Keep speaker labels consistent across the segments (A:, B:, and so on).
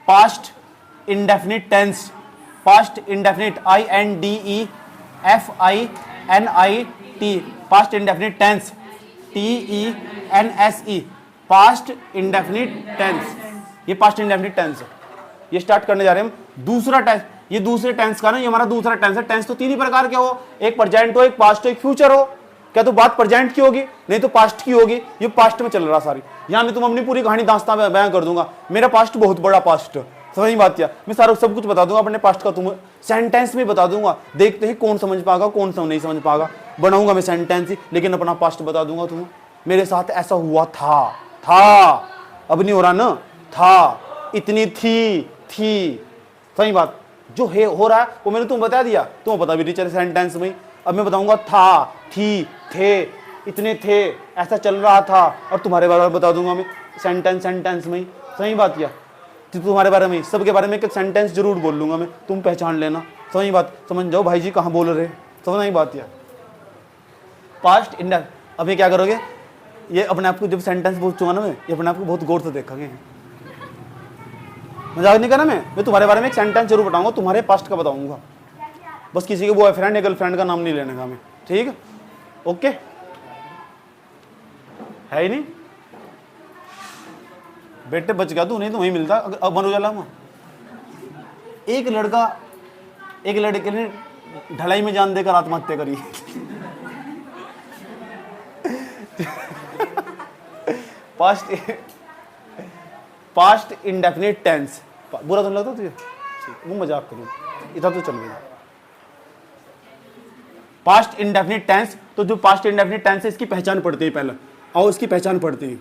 A: Past indefinite tense, past indefinite, INDEFINIT, past indefinite tense, TENSE, past indefinite tense. ये past indefinite tense है। ये start करने जा रहे हैं हम दूसरा टेंस। ये दूसरे टेंस का ना, ये हमारा दूसरा टेंस है। टेंस तो तीन ही प्रकार के हो, एक प्रेजेंट हो, एक पास्ट हो, एक फ्यूचर हो। क्या तो बात प्रेजेंट की होगी, नहीं तो पास्ट की होगी। ये पास्ट में चल रहा सारी। यहां मैं तुम अपनी पूरी कहानी दास्तां बयां कर दूंगा। मेरा पास्ट बहुत बड़ा पास्ट, समझ बात क्या। मैं सारा सब कुछ बता दूंगा अपने पास्ट का, तुम सेंटेंस में बता दूंगा। देखते ही कौन समझ पाएगा, कौन नहीं समझ पाएगा। बनाऊंगा मैं सेंटेंस ही, लेकिन अपना पास्ट बता दूंगा तुम्हें। मेरे साथ ऐसा हुआ था, अब नहीं हो रहा ना, था, इतनी थी। सही बात। जो है हो रहा है वो मैंने तुम बता दिया, तुम पता भी नहीं चले सेंटेंस में। अब मैं बताऊंगा था, थी, थे, इतने थे, ऐसा चल रहा था, और तुम्हारे बारे में बता दूंगा मैं सेंटेंस में। सही बात किया। तुम्हारे बारे में, सबके बारे में एक सेंटेंस जरूर बोल लूंगा मैं, तुम पहचान लेना। सही बात, समझ जाओ भाई जी कहाँ बोल रहे। समझ नहीं बात किया। पास्ट इंडा। अब ये क्या करोगे, ये अपने आप को जब सेंटेंस पूछूंगा ना मैं, ये अपने आप को बहुत गौर से देखेंगे। मजाक नहीं करना। मैं तुम्हारे बारे में एक सेंटेंस जरूर बताऊंगा, तुम्हारे पास्ट का बताऊंगा। बस किसी के बॉयफ्रेंड या गर्लफ्रेंड का नाम नहीं लेने का मैं, ठीक है? ओके, है ही नहीं बेटे, बच गया तू, नहीं तो वहीं मिलता। अब बन उजाला में एक लड़के ने ढलाई में जान देकर आत्महत्या करी। Past indefinite tense. बुरा तो नहीं लगता तुझे? वो मजाक करूं, इधर तो चल गया। पास्ट इंडेफिनिट टेंस, तो जो पास्ट इंडेफिनिट टेंस है इसकी पहचान पढ़ते हैं पहले। आओ इसकी पहचान पढ़ते हैं।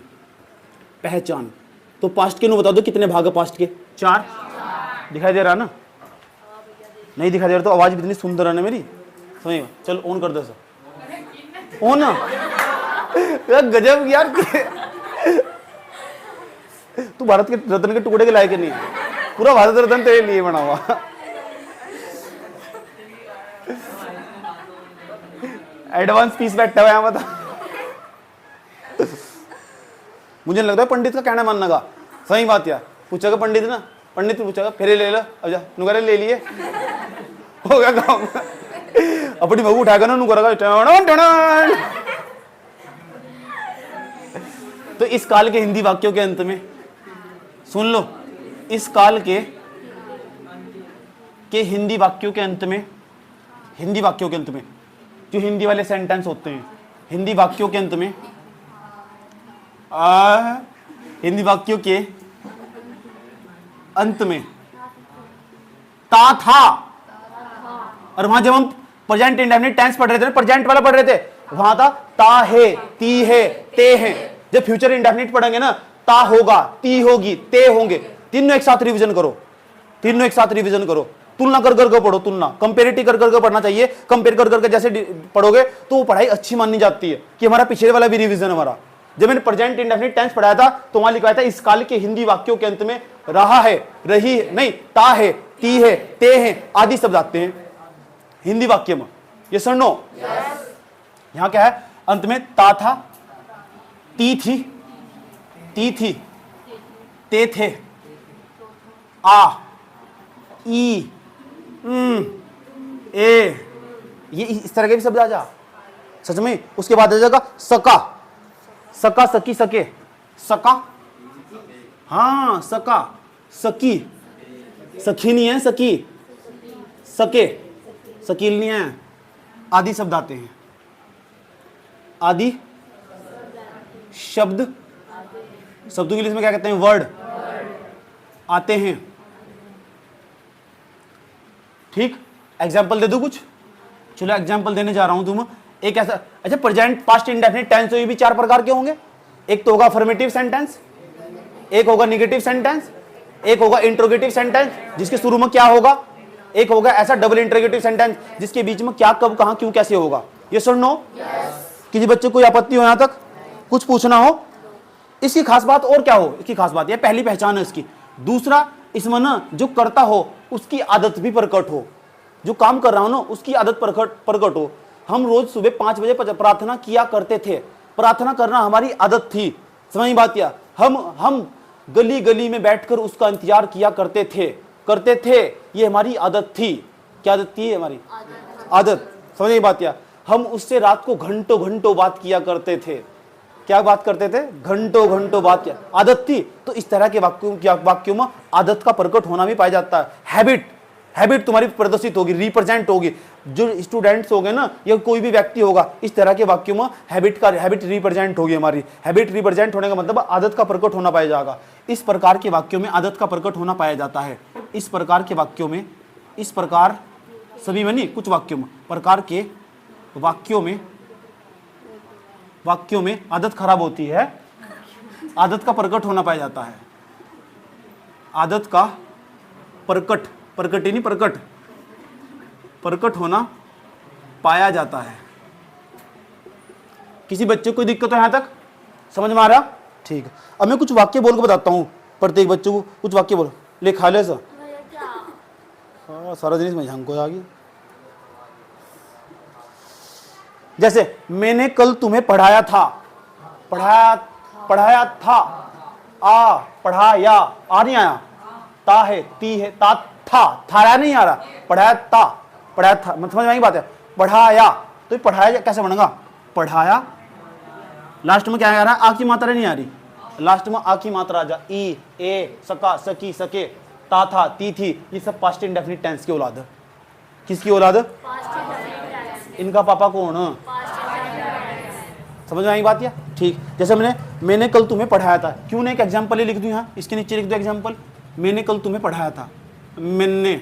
A: पहचान तो पास्ट के नु बता दो कितने भाग है पास्ट के? 4। दिखाई दे रहा ना? नहीं दिखाई दे रहा तो आवाज भी इतनी सुंदर है ना मेरी। समझ, चल ऑन कर दे सर, ऑन ना। गजब यार, तू भारत के रत्न के टुकड़े के लायक नहीं है। पूरा भारत रत्न तेरे लिए बना हुआ। एडवांस पीस बैठा हुआ है बता। मुझे लगता है पंडित का कहना मानने का। सही बात यार। पूछेगा पंडित ना, पंडित पूछेगा फेरे ले लो, अब जा नुकरे ले लिए, हो गया काम। अपनी बहू उठाकर ना नुकरा। तो इस काल के हिंदी वाक्यों के अंत में सुन लो, इस काल के हिंदी वाक्यों के अंत में, जो हिंदी वाले सेंटेंस होते हैं, हिंदी वाक्यों के अंत में, हिंदी वाक्यों के अंत में ता था। और वहां जब हम प्रेजेंट इंडेफिनिट टेंस पढ़ रहे थे, प्रेजेंट वाला पढ़ रहे थे, वहां था ता है, ती है, ते हैं। जब फ्यूचर इंडेफिनिट पढ़ेंगे ना, ता होगा, ती होगी, ते होंगे। तीनों एक साथ रिवीजन करो, तुलना कर कर पढ़ो। तुलना कंपेरेटिव कर कर पढ़ना चाहिए। कंपेयर कर करके जैसे पढ़ोगे तो वो पढ़ाई अच्छी मानी जाती है कि हमारा पिछले वाला भी रिवीजन हमारा। जब मैंने प्रेजेंट इंडेफिनिट टेंस पढ़ाया था तो वहां लिखा था इस काल के हिंदी वाक्यों के अंत में रहा है, रही है, नहीं, ता है, ती है, ते हैं आदि शब्द आते हैं हिंदी वाक्य में। ये सर नो? यहां क्या है? अंत में ता था, ती थी, ते थे, आ, ई, ए, ये इस तरह के भी शब्द आ जा सच में। उसके बाद आ जाएगा सका, सकी, सके, सका, हाँ सका, सकी, सखी नहीं है, सकी, सके, सकील नहीं है। आदि शब्द आते हैं, आदि शब्द, शब्दों के इंग्लिश में क्या कहते हैं? वर्ड आते हैं। ठीक, एग्जाम्पल दे दो कुछ। चलो एग्जाम्पल देने जा रहा हूं तुम। एक ऐसा, अच्छा प्रेजेंट पास्ट इंडेफिनिट टेंस तो ये भी 4 प्रकार के होंगे। एक तो होगा अफर्मेटिव सेंटेंस, एक होगा नेगेटिव सेंटेंस, एक होगा इंट्रोगेटिव सेंटेंस जिसके शुरू में क्या होगा, एक होगा ऐसा डबल इंट्रोगेटिव सेंटेंस जिसके बीच में क्या, कब, कहां, क्यों, कैसे होगा। ये सुन नो? किसी बच्चे कोई आपत्ति हो यहां तक? कुछ पूछना हो? इसकी खास बात और क्या हो? इसकी खास बात यह पहली पहचान है इसकी। दूसरा, इसमें ना जो करता हो उसकी आदत भी प्रकट हो। जो काम कर रहा हो ना उसकी आदत प्रकट हो। हम रोज सुबह 5 बजे प्रार्थना किया करते थे। प्रार्थना करना हमारी आदत थी। समझ बात क्या? हम गली गली में बैठकर उसका इंतजार किया करते थे। ये हमारी आदत थी। क्या आदत थी हमारी? आदत। समझ नहीं बात? क्या हम उससे रात को घंटों घंटों बात किया करते थे। क्या बात करते थे? घंटों घंटों बात किया। आदत थी। तो इस तरह के वाक्यों में आदत का प्रकट होना भी पाया जाता है। हैबिट तुम्हारी प्रदर्शित होगी, रिप्रेजेंट होगी। जो स्टूडेंट्स हो गए ना या कोई भी व्यक्ति होगा, इस तरह के वाक्यों में हैबिट रिप्रेजेंट होगी हमारी। हैबिट रिप्रेजेंट होने का मतलब आदत का प्रकट होना पाया जाएगा। इस प्रकार के वाक्यों में आदत का प्रकट होना पाया जाता है। इस प्रकार के वाक्यों में, इस प्रकार सभी में नहीं, कुछ वाक्यों में, प्रकार के वाक्यों में आदत खराब होती है। आदत का प्रकट होना पाया जाता है। आदत का प्रकट होना पाया जाता है। किसी बच्चे को कोई दिक्कत है? यहां तक समझ में आ रहा? ठीक है। अब मैं कुछ वाक्य बोल के बताता हूं, प्रत्येक बच्चे को कुछ वाक्य बोलो। ले खा ले सर। हाँ, सारा दिन इसमें हमको आ गया। जैसे मैंने कल तुम्हें पढ़ाया था। पढ़ाया था। आ पढ़ाया, आ नहीं आया, ता है, ती है, ता था नहीं आ रहा। पढ़ाया था। समझ में आई बात है? पढ़ाया, तो पढ़ाया कैसे बनेगा? पढ़ाया, लास्ट में क्या आ रहा है? आ की मात्रा नहीं आ रही। लास्ट में आ की मात्रा आ जा। ई, ए, सका, सकी, सके, ता था, ती थी। ये सब पास्ट इंडेफिनिट टेंस की औलाद है। किसकी औलाद? इनका पापा कौन? समझ में आई बात? या ठीक। जैसे मैंने कल तुम्हें पढ़ाया था। क्यों नहीं एक एग्जांपल ही लिख दूं यहाँ, इसके नीचे लिख दो एग्जांपल। मैंने कल तुम्हें पढ़ाया था। मैंने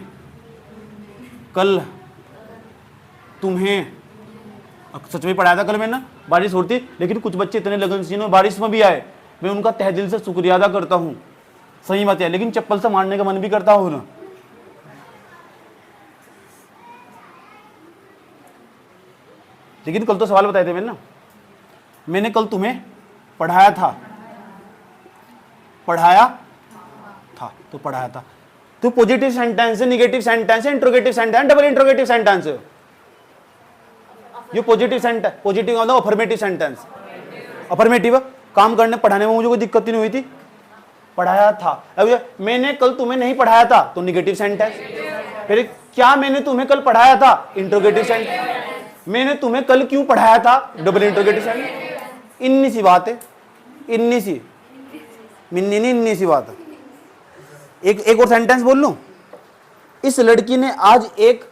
A: कल तुम्हें, सच में पढ़ाया था कल मैंने। बारिश होती, लेकिन कुछ बच्चे इतने लगनशील और बारिश में भी आए, मैं उनका तहे दिल से शुक्रिया अदा करता हूँ। सही बात है, लेकिन चप्पल से मारने का मन भी करता हूँ ना। लेकिन कल तो सवाल बताए थे मैंने ना, मैंने कल तुम्हें पढ़ाया था। तो पढ़ाया था। तो पॉजिटिव सेंटेंस है, निगेटिव सेंटेंस है, interrogative sentence, double interrogative sentence है। ये पॉजिटिव सेंटेंस, पॉजिटिव मतलब अफर्मेटिव सेंटेंस। अफर्मेटिव, काम करने पढ़ाने में मुझे कोई दिक्कत नहीं हुई थी। पढ़ाया था। अब मैंने कल तुम्हें नहीं पढ़ाया था, तो निगेटिव सेंटेंस। फिर क्या मैंने तुम्हें कल पढ़ाया था? Interrogative sentence. मैंने तुम्हें कल क्यों पढ़ाया था? Double interrogative sentence. इतनी सी बात है, इतनी सी बात है। एक और सेंटेंस बोल लूं। इस लड़की ने आज एक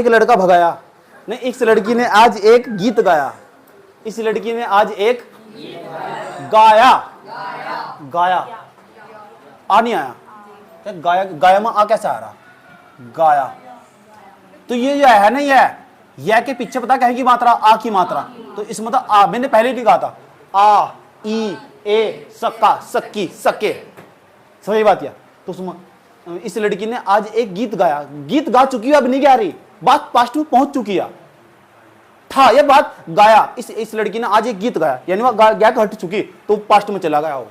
A: लड़का भगाया। नहीं, इस लड़की ने आज एक गीत गाया। इस लड़की ने आज एक गाया। आ नहीं आया। गाया में आ कैसे आ रहा? गाया। तो ये जो है ना, यह के पीछे पता क्या है की मात्रा? आ की मात्रा। तो इस मतलब आ मैंने पहले ही लिखा था। आ, ई, ए, सका, सकी, सके। सही बात है। तो सुनो, इस लड़की ने आज एक गीत गाया। गीत गा चुकी है, अब नहीं गा रही, बात पास्ट में पहुंच चुकी है। था यह बात गाया। इस लड़की ने आज एक गीत गाया, यानी वह गा हट चुकी, तो पास्ट में चला गया हो।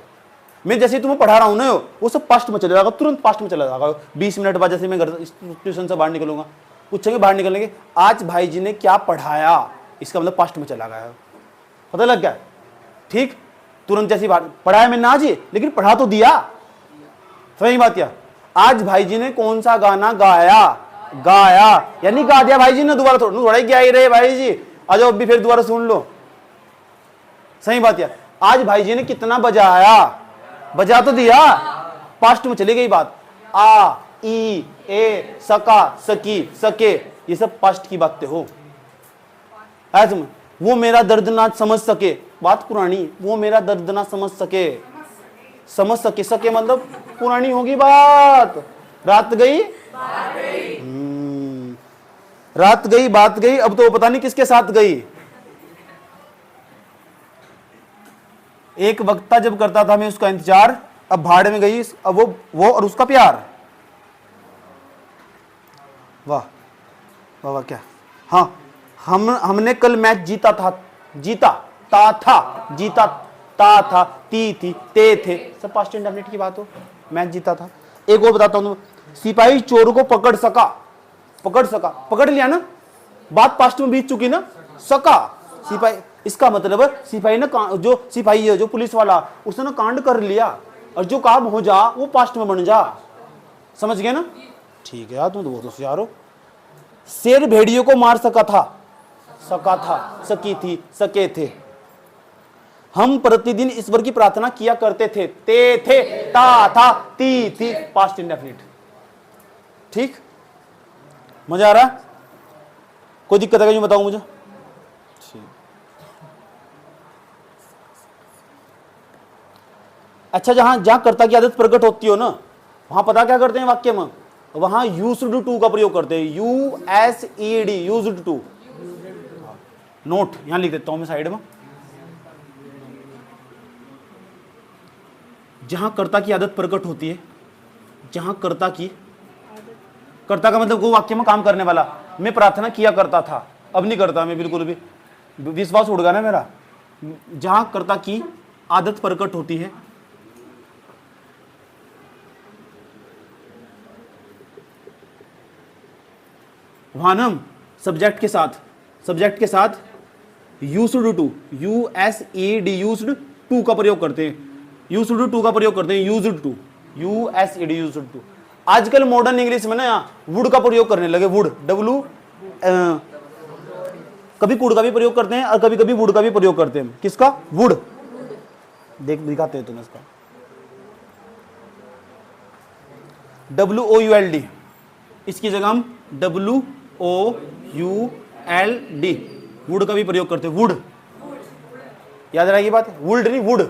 A: मैं जैसे तुम्हें पढ़ा रहा हूं ना, वो सब पास्ट में चला जाएगा, तुरंत पास्ट में चला जाएगा। 20 मिनट बाद जैसे मैं घर ट्यूशन से बाहर निकलूंगा, पूछेंगे बाहर निकलेंगे, आज भाई जी ने क्या पढ़ाया, इसका मतलब पास्ट में चला गया। पता लग गया? ठीक। तुरंत जैसी बात पढ़ाया मैंने आज ही, लेकिन पढ़ा तो दिया। सही बात है। आज भाई जी ने कौन सा गाना गाया, यानी गा दिया भाई जी ने। दोबारा थोड़ा ही क्या ही रहे भाई जी, आ जाओ अभी फिर दोबारा सुन लो। सही बात है। आज भाई जी ने कितना बजा तो दिया, पास्ट में चली गई बात। आ, ई, ए, सका, सकी, सके, ये सब पास्ट की बातें हो। ऐसे वो मेरा दर्द ना समझ सके, बात पुरानी। वो मेरा दर्द ना समझ सके मतलब पुरानी होगी बात। रात गई बात गई, अब तो पता नहीं किसके साथ गई। एक वक्ता जब करता था मैं उसका इंतजार, अब भाड़ में गई, अब वो और उसका प्यार। वाह वाह वाह, क्या। हाँ, हमने कल मैच जीता था। जीता, ता था, जीता, ता था, ती थी, ते थे, सब पास्ट इंडेफिनिट की बात हो। मैच जीता था। एक और बताता हूं, सिपाही चोर को पकड़ सका, पकड़ लिया ना, बात पास्ट में बीत चुकी ना। सका, सिपाही, इसका मतलब सिपाही ने जो सिपाही है, जो पुलिस वाला, उसने ना कांड कर लिया, और जो काम हो जा वो पास्ट में बन जा। समझ गए ना? ठीक है यार, तुम तो बहुत होशियार हो। शेर भेड़ियों को मार सका था, सकी थी, सके थे। हम प्रतिदिन ईश्वर की प्रार्थना किया करते थे, थे, था, थी, पास्ट इंडेफिनिट। ठीक, मजा आ रहा है? कोई दिक्कत है क्या बताओ मुझे? अच्छा, जहां जहां कर्ता की आदत प्रकट होती हो ना, वहां पता क्या करते हैं वाक्य में? वहां यूज्ड टू का प्रयोग करते हैं, USED, यूज्ड टू। नोट यहां लिख देता हूं मैं साइड में। जहां कर्ता की आदत प्रकट होती है, जहां कर्ता का मतलब वो वाक्य में काम करने वाला। मैं प्रार्थना किया करता था, अब नहीं करता मैं, बिल्कुल भी विश्वास उड़ गया ना मेरा। जहां कर्ता की आदत प्रकट होती है, वहां ना सब्जेक्ट के साथ used to, USED, used to का प्रयोग करते हैं, यूज्ड टू का प्रयोग करते हैं, used to, USED, used to. आजकल मॉडर्न इंग्लिश में ना वुड का प्रयोग करने लगे, वुड, कभी कुड का भी प्रयोग करते हैं और कभी कभी वुड का भी प्रयोग करते हैं। किसका? वुड। दिखाते हैं तुम्हें इसका, WOULD, इसकी जगह हम WOULD, वुड का भी प्रयोग करते हैं, वुड। याद रहेगी बात? वुड नहीं, वुड।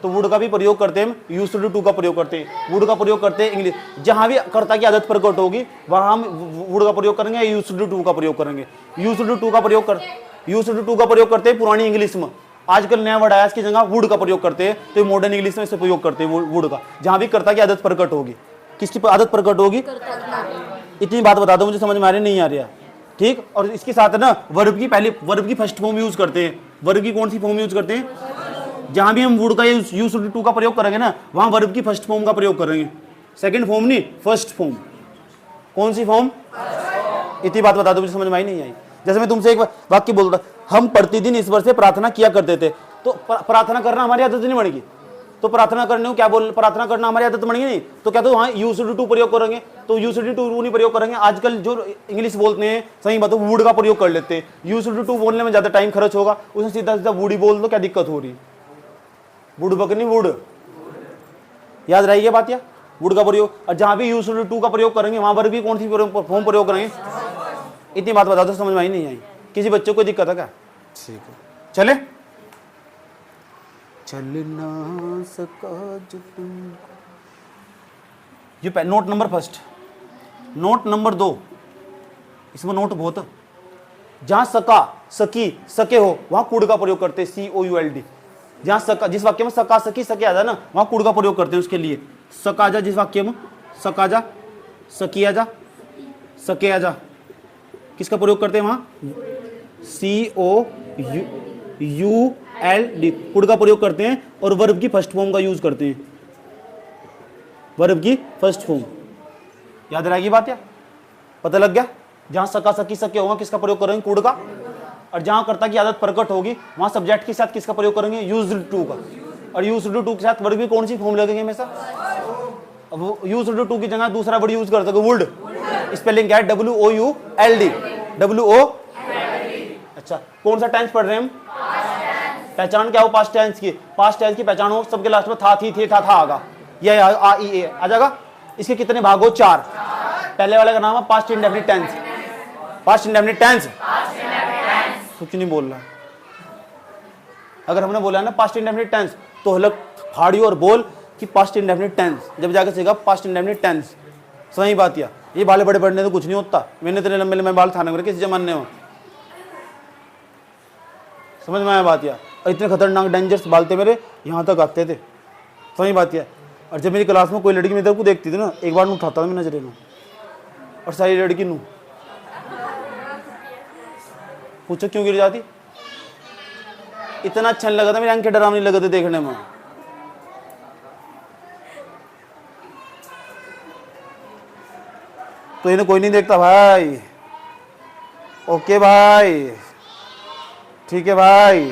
A: तो वुड का भी प्रयोग करते हैं, यूज्ड टू का प्रयोग करते हैं, वुड का प्रयोग करते हैं इंग्लिश। जहां भी कर्ता की आदत प्रकट होगी वहां हम वुड का प्रयोग करेंगे, यूज्ड टू का प्रयोग करेंगे। यूज्ड टू का प्रयोग करते हैं पुरानी इंग्लिश में। आजकल नया वर्ड आया, इसकी जगह वुड का प्रयोग करते हैं, तो मॉडर्न इंग्लिश में इसे प्रयोग करते हैं वुड का। जहां भी कर्ता की आदत प्रकट होगी, किसकी आदत प्रकट होगी? इतनी बात बता दो, मुझे समझ में आ रही नहीं आ रही है? ठीक। और इसके साथ ना वर्ब की फर्स्ट फॉर्म यूज करते हैं। वर्ब की कौन सी फॉर्म यूज करते हैं? जहां भी हम वुड का यूज्ड टू का प्रयोग करेंगे ना, वहां वर्ब की फर्स्ट फॉर्म का प्रयोग करेंगे, सेकंड फॉर्म नहीं, फर्स्ट फॉर्म। कौन सी फॉर्म? इतनी बात बता दो, मुझे समझ में आई नहीं आई? जैसे मैं तुमसे एक वाक्य बोलता, हम प्रतिदिन ईश्वर से प्रार्थना किया करते थे, तो प्रार्थना करना हमारी आदत नहीं बनेगी, तो प्रार्थना करने को क्या बोल, प्रार्थना करना हमारी आदत बनेगी नहीं, तो क्या तो वहां यूज्ड टू प्रयोग करेंगे, तो यूज्ड टू नहीं प्रयोग करेंगे। आजकल जो इंग्लिश बोलते हैं, सही बात है, वुड का प्रयोग कर लेते हैं। यूज्ड टू बोलने में ज्यादा टाइम खर्च होगा, उसने सीधा सीधा वुड ही बोल दो, क्या दिक्कत हो रही? वुड बकनी, वुड। याद रहेगी बात? या वुड का प्रयोग, और जहां भी यूज्ड टू का प्रयोग करेंगे वहां पर भी कौन सी फॉर्म प्रयोग करेंगे? इतनी बात बता दो, समझ में आई नहीं आई? किसी बच्चे को दिक्कत है क्या? ठीक है, चले। चल ना सका जो तुम, ये note number first. Note number 2, इसमें नोट बहुत है। जहां सका, सकी, सके हो, वहां कुड का प्रयोग करते हैं, COULD। जहां सका, जिस वाक्य में सका, सकी, सके आ जाए ना, वहां कुड का प्रयोग करते हैं उसके लिए। सका जा, जिस वाक्य में सका जा, सकी आ जा, सके आ जा, किसका प्रयोग करते हैं वहां? COULD, कुड का प्रयोग करते हैं, और वर्ब की फर्स्ट फॉर्म का यूज करते हैं, वर्ब की फर्स्ट फॉर्म। याद रहेगी बात? या पता लग गया? जहां सका, सकी, सके होगा, किसका प्रयोग करेंगे? कुड का। और जहां कर्ता की आदत प्रकट होगी वहां सब्जेक्ट के साथ किसका प्रयोग करेंगे? यूज्ड टू का। और यूज्ड टू के साथ वर्ब की कौन सी फॉर्म लगेंगे हमेशा? अब यूज्ड टू की जगह दूसरा वर्ड यूज कर सके, वुड। स्पेलिंग क्या है? WOULD, WO। अच्छा, कौन सा टेंस पढ़ रहे हैं हम? पहचान क्या हो पास्ट टेंस की? पास्ट टेंस की पहचान हो, सबके लास्ट में था, थी, थे, था आगा, ये आ ई ए आ जाएगा। इसके कितने भाग हो? 4। पहले वाले का नाम है past indefinite tense. Past indefinite tense कुछ नहीं बोल रहा। अगर हमने बोला है ना पास्ट इंडेफिनिट टेंस, तो हलक फाड़ी और बोल कि पास्ट इंडेफिनिट टेंस, जब जाकर सीखा पास्ट इंडेफिनिट टेंस। सही बात। या ये बाले बड़े पढ़ने तो कुछ नहीं होता। मैंने इतने लंबे लंबे बाल थाने में किस जमाने में? समझ में आया बात? या इतने खतरनाक डेंजरस बाल थे मेरे, यहाँ तक आते थे। सही बात। या और जब मेरी क्लास में कोई लड़की मेरे को देखती थी ना, एक बार उठाता था मैं नजरे में, और सारी लड़की नू पूछो क्यों गिर जाती? इतना अच्छा नहीं लगा था, मेरी आंखें डरावनी लगे थे देखने में। तो इन्हें कोई नहीं देखता भाई। ओके भाई, ठीक है भाई।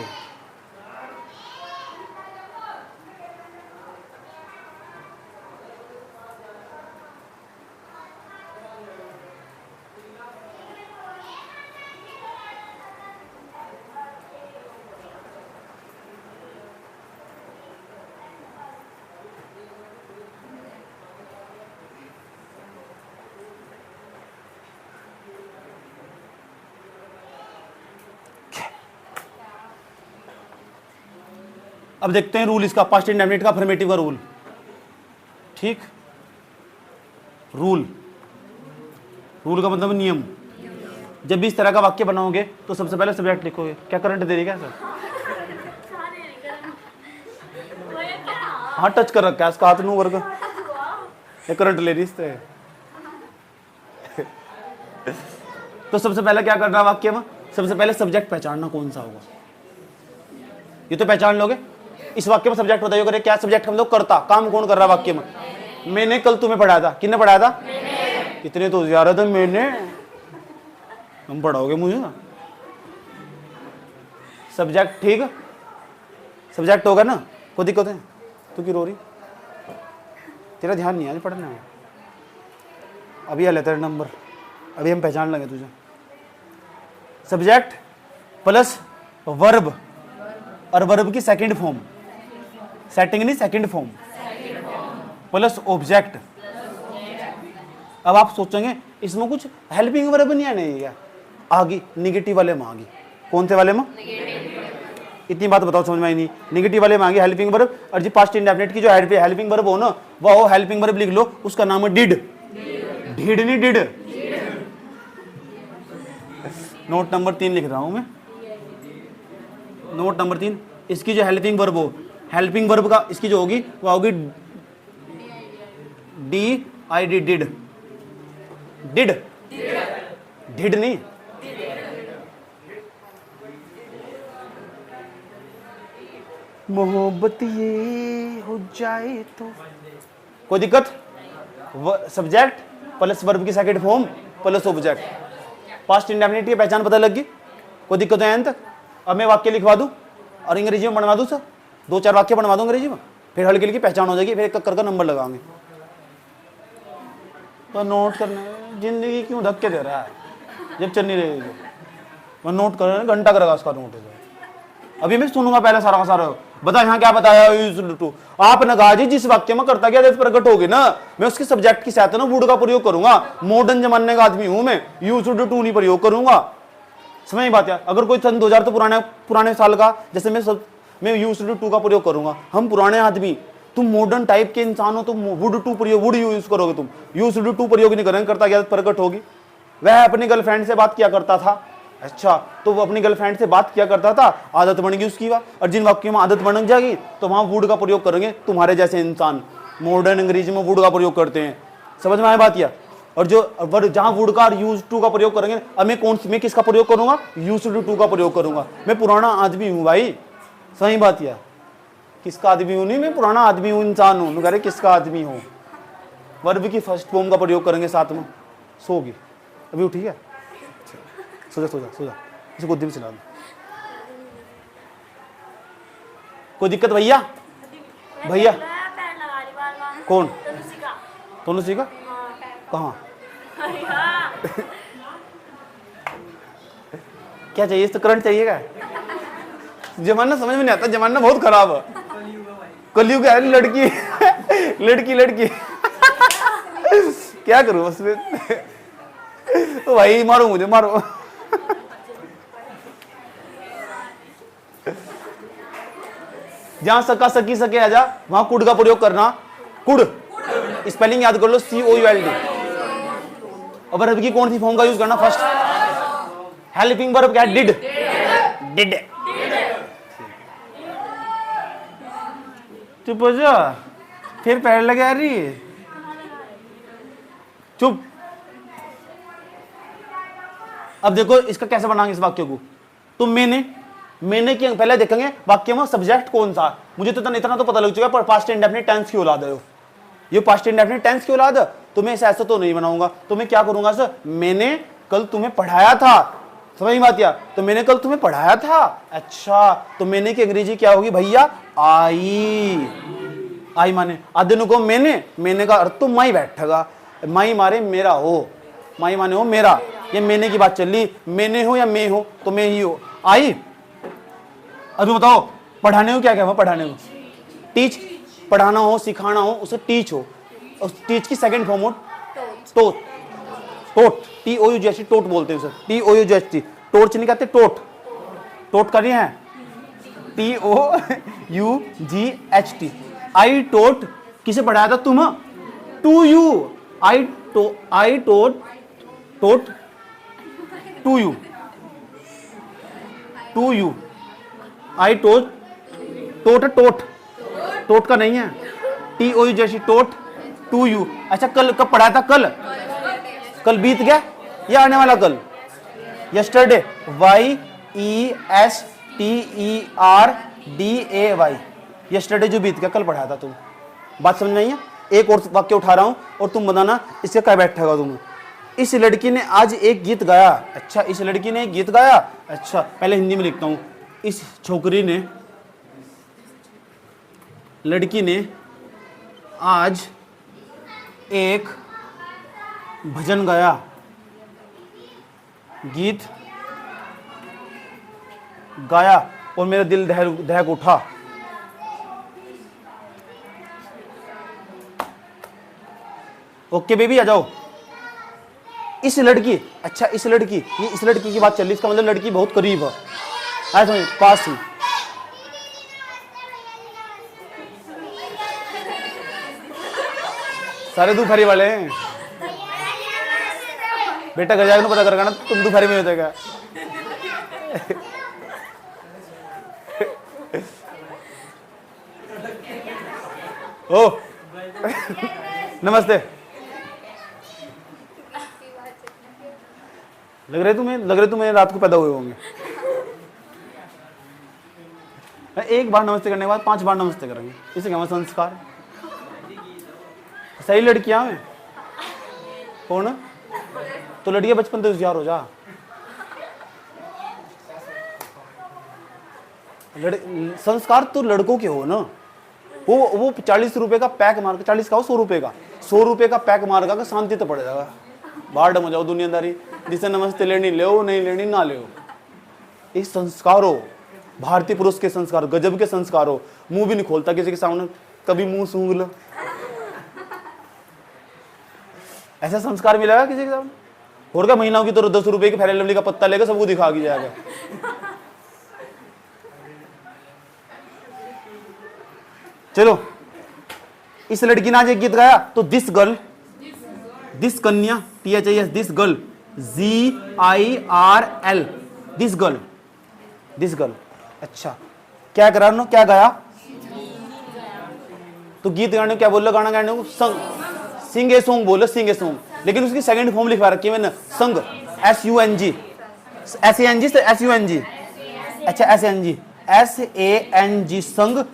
A: अब देखते हैं रूल इसका, पास्ट इंडेफिनिट का अफर्मेटिव का रूल। ठीक, रूल, रूल का मतलब नियम। जब भी इस तरह का वाक्य बनाओगे तो सबसे पहले सब्जेक्ट लिखोगे। क्या करंट दे रही क्या सर? हाँ टच कर रखा है इसका हाथ नू वर्ग, ये करंट ले रही इस तरह। तो सबसे पहले क्या करना वाक्य में, सबसे पहले सब्जेक्ट पहचानना कौन सा होगा। ये तो पहचान लोगे। इस वाक्य में सब्जेक्ट बताइए, करे क्या सब्जेक्ट हम लोग करता, काम कौन कर रहा वाक्य में। मैंने कल तुम्हें पढ़ाया था, किसने पढ़ाया था? इतने तो ज्यादा था मैंने, हम पढ़ाओगे मुझे ना। सब्जेक्ट, ठीक, सब्जेक्ट होगा ना, कोई दिक्कत है? तू क्यों रो रही? तेरा ध्यान नहीं है पढ़ने में। अभी आ लेते नंबर, अभी हम पहचान लेंगे तुझे। सब्जेक्ट प्लस वर्ब, और वर्ब की सेकंड फॉर्म, सेटिंग नहीं सेकंड फॉर्म, प्लस ऑब्जेक्ट। अब आप सोचेंगे इसमें कुछ हेल्पिंग वर्ब नहीं आने क्या? आगे निगेटिव वाले में आगे। कौन से वाले में? इतनी बात बताओ समझ में आई नहीं। निगेटिव वाले में आगे हेल्पिंग वर्ब, और जी पास्ट इंडेफिनिट की जो हेल्पिंग वर्ब हो ना, वो हेल्पिंग वर्ब लिख लो, उसका नाम है डिड। डिड नहीं डिड। नोट नंबर 3 लिख रहा हूं मैं, नोट नंबर 3। इसकी जो हेल्पिंग वर्ब हो, हेल्पिंग वर्ब का इसकी जो होगी वो होगी D I D, did. Did, did नहीं। मोहब्बत ये हो जाए तो कोई दिक्कत? सब्जेक्ट प्लस वर्ब की second form plus object. Past indefinite की पहचान पता लग गई? कोई दिक्कत है तक? अब मैं वाक्य लिखवा दूं और अंग्रेजी में बनवा दूं सर, 2-4 वाक्य बनवा दूं अंग्रेजी में, फिर हल्की हल्की पहचान हो जाएगी, फिर एक करके नंबर लगाएंगे। तो नोट करना, जिंदगी क्यों धक्के दे रहा है जब चल नहीं रहेगी। मैं नोट कर रहा, घंटा करेगा उसका नोट। अभी मैं सुनूंगा पहले सारा का सारा। बता यहाँ क्या बताया आप नगा जी, जिस वाक्य में करता क्या प्रकट होगी ना, मैं उसके सब्जेक्ट की सहायता ना वुड का प्रयोग करूंगा। मॉडर्न जमाने का आदमी हूं मैं, यूज टू टू नहीं प्रयोग करूंगा। समझ में बात है? अगर कोई सन 2000 तो पुराने साल का, जैसे मैं यूज टू टू का प्रयोग करूंगा। हम पुराने आदमी, तुम मॉडर्न टाइप के इंसान हो, तुम वुड टू प्रयोग, वुड यूज करोगे, तुम यूज टू टू प्रयोग नहीं करेंगे। करता क्या प्रकट होगी। वह अपनी गर्लफ्रेंड से बात किया करता था। अच्छा, तो वो अपनी गर्लफ्रेंड से बात किया करता था, आदत बन गई उसकी। और जिन वाक्यों में आदत बन जाएगी तो वहां वुड का प्रयोग करेंगे। तुम्हारे जैसे इंसान मॉडर्न अंग्रेजी में वुड का प्रयोग करते हैं। समझ में आया बात? या और जो जहां वुड का और यूज टू का प्रयोग करेंगे, अब मैं किसका प्रयोग करूंगा? यूज टू का प्रयोग करूंगा। मैं पुराना आदमी हूं भाई। सही बात या किसका आदमी हूं? नहीं, मैं पुराना आदमी हूं, इंसान हूं। कह रहे किसका आदमी हूं? वर्ब की फर्स्ट फॉर्म का प्रयोग करेंगे साथ में। सोगी अभी उठी है? सो जा सो जा सो जा, इसे गोदी में चला दो। कोई दिक्कत भैया? भैया कौन? तनुषी का? कहाँ? क्या चाहिए? इस तो करंट चाहिए क्या? जमाना समझ में नहीं आता, जमाना बहुत खराब है। कलयुग है, लड़की लड़की लड़की क्या करूं उसमें? तो भाई मारो मुझे, मारो। जहां सका सकी सके आजा, वहां कुड का प्रयोग करना। कुड स्पेलिंग याद कर लो, COULD। और वर्ब की कौन सी फॉर्म का यूज करना? फर्स्ट। हेल्पिंग वर्ब क्या है? डिड। डिड। चुप हो जा, फिर पैर लगे आ रही है। चुप। अब देखो इसका कैसे बनाएंगे इस वाक्य को। तो मैंने की पहले देखेंगे वाक्य में सब्जेक्ट कौन सा। मुझे तो इतना तो पता लग चुका है, पर पास्ट इंडेफिनिट टेंस की औलाद है ये पास्ट इंडेफिनिट टेंस की औलाद है। तो मैं ऐसा तो नहीं बनाऊंगा। तो मैं क्या करूंगा सर? मैंने कल तुम्हें पढ़ाया था। समझ में आती है? तो मैंने कल तुम्हें पढ़ाया था। अच्छा, तो मैंने की अंग्रेजी क्या होगी भैया? आई। आई माने आधे को मैंने का अर्थ तो माई बैठेगा, माई मारे मेरा हो, माई माने हो मेरा। ये मैंने की बात चल रही, मैंने हो या मैं हो, तो मैं ही हो। आई। अब बताओ पढ़ाने को क्या क्या? पढ़ाने को टीच, पढ़ाना हो सिखाना हो उसे टीच हो। उस टीच की सेकंड फॉर्म हो टोट। टोट, TOUGHT, टोट बोलते हैं उसे, TOUGHT। टोर्च नहीं कहते, टोट। टोट कर रही है, TOUGHT। आई टोट किसे पढ़ाया था? तुम। To you. I taught to you. To you. I taught taught का नहीं है, TOUGHT, टोट टू यू। अच्छा, कल कब पढ़ाया था? कल बीत गया या आने वाला कल? Yesterday, YESTERDAY। यस्टरडे जो बीत गया, कल पढ़ाया था तुम। बात समझ में आई है? एक और वाक्य उठा रहा हूं और तुम बताना इससे क्या बैठेगा तुम। इस लड़की ने आज एक गीत गाया। अच्छा, इस लड़की ने एक गीत गाया। अच्छा, पहले हिंदी में लिखता हूं। इस लड़की ने आज एक भजन गाया, गीत गाया और मेरा दिल दहक उठा। ओके बेबी, आ जाओ। इस लड़की, अच्छा इस लड़की, ये इस लड़की की बात चल रही, इसका मतलब लड़की बहुत करीब है, समझ, पास ही। सारे दोपहरी वाले हैं बेटा, घर जाकर पता करेगा ना तुम दोपहरी में होते क्या। ओ नमस्ते। लग रहे तुम्हें रात को पैदा हुए होंगे। एक बार नमस्ते करने के बाद 5 बार नमस्ते करेंगे, इसे क्या संस्कार। सही लड़कियां हैं कौन? तो लड़कियां बचपन से होशियार हो जा। संस्कार तो लड़कों के हो ना। वो 40 रुपए का पैक मार के, 40 का हो 100 रुपए का, 100 रुपए का पैक मार का शांति तो पड़ जाएगा। बाहर डम हो जाओ दुनियादारी, जिसे नमस्ते लेनी ले, नहीं लेनी ना ले। ये संस्कार हो, भारतीय पुरुष के संस्कार, गजब के संस्कार हो। मुंह भी नहीं खोलता किसी के सामने, कभी मुंह सूंघ लो, ऐसा संस्कार मिलेगा किसी के सामने? और क्या महीना की तो 10 रुपए की फेयर लवली का पत्ता लेकर सबको दिखा के जाएगा। चलो, इस लड़की ने आज एक गीत गाया, तो दिस गर्ल, दिस कन्या, THIS, this girl, GIRL, this girl. अच्छा, क्या करा नो, क्या गाया? तो गीत गाने क्या बोल रहे? गाना गाने को सिंग ए सॉन्ग बोलो, सिंग ए सॉन्ग। लेकिन उसकी सेकंड फॉर्म लिखवा रखी है मैंने, संग, SUNG, SANG से SUNG। अच्छा, SANG, संग,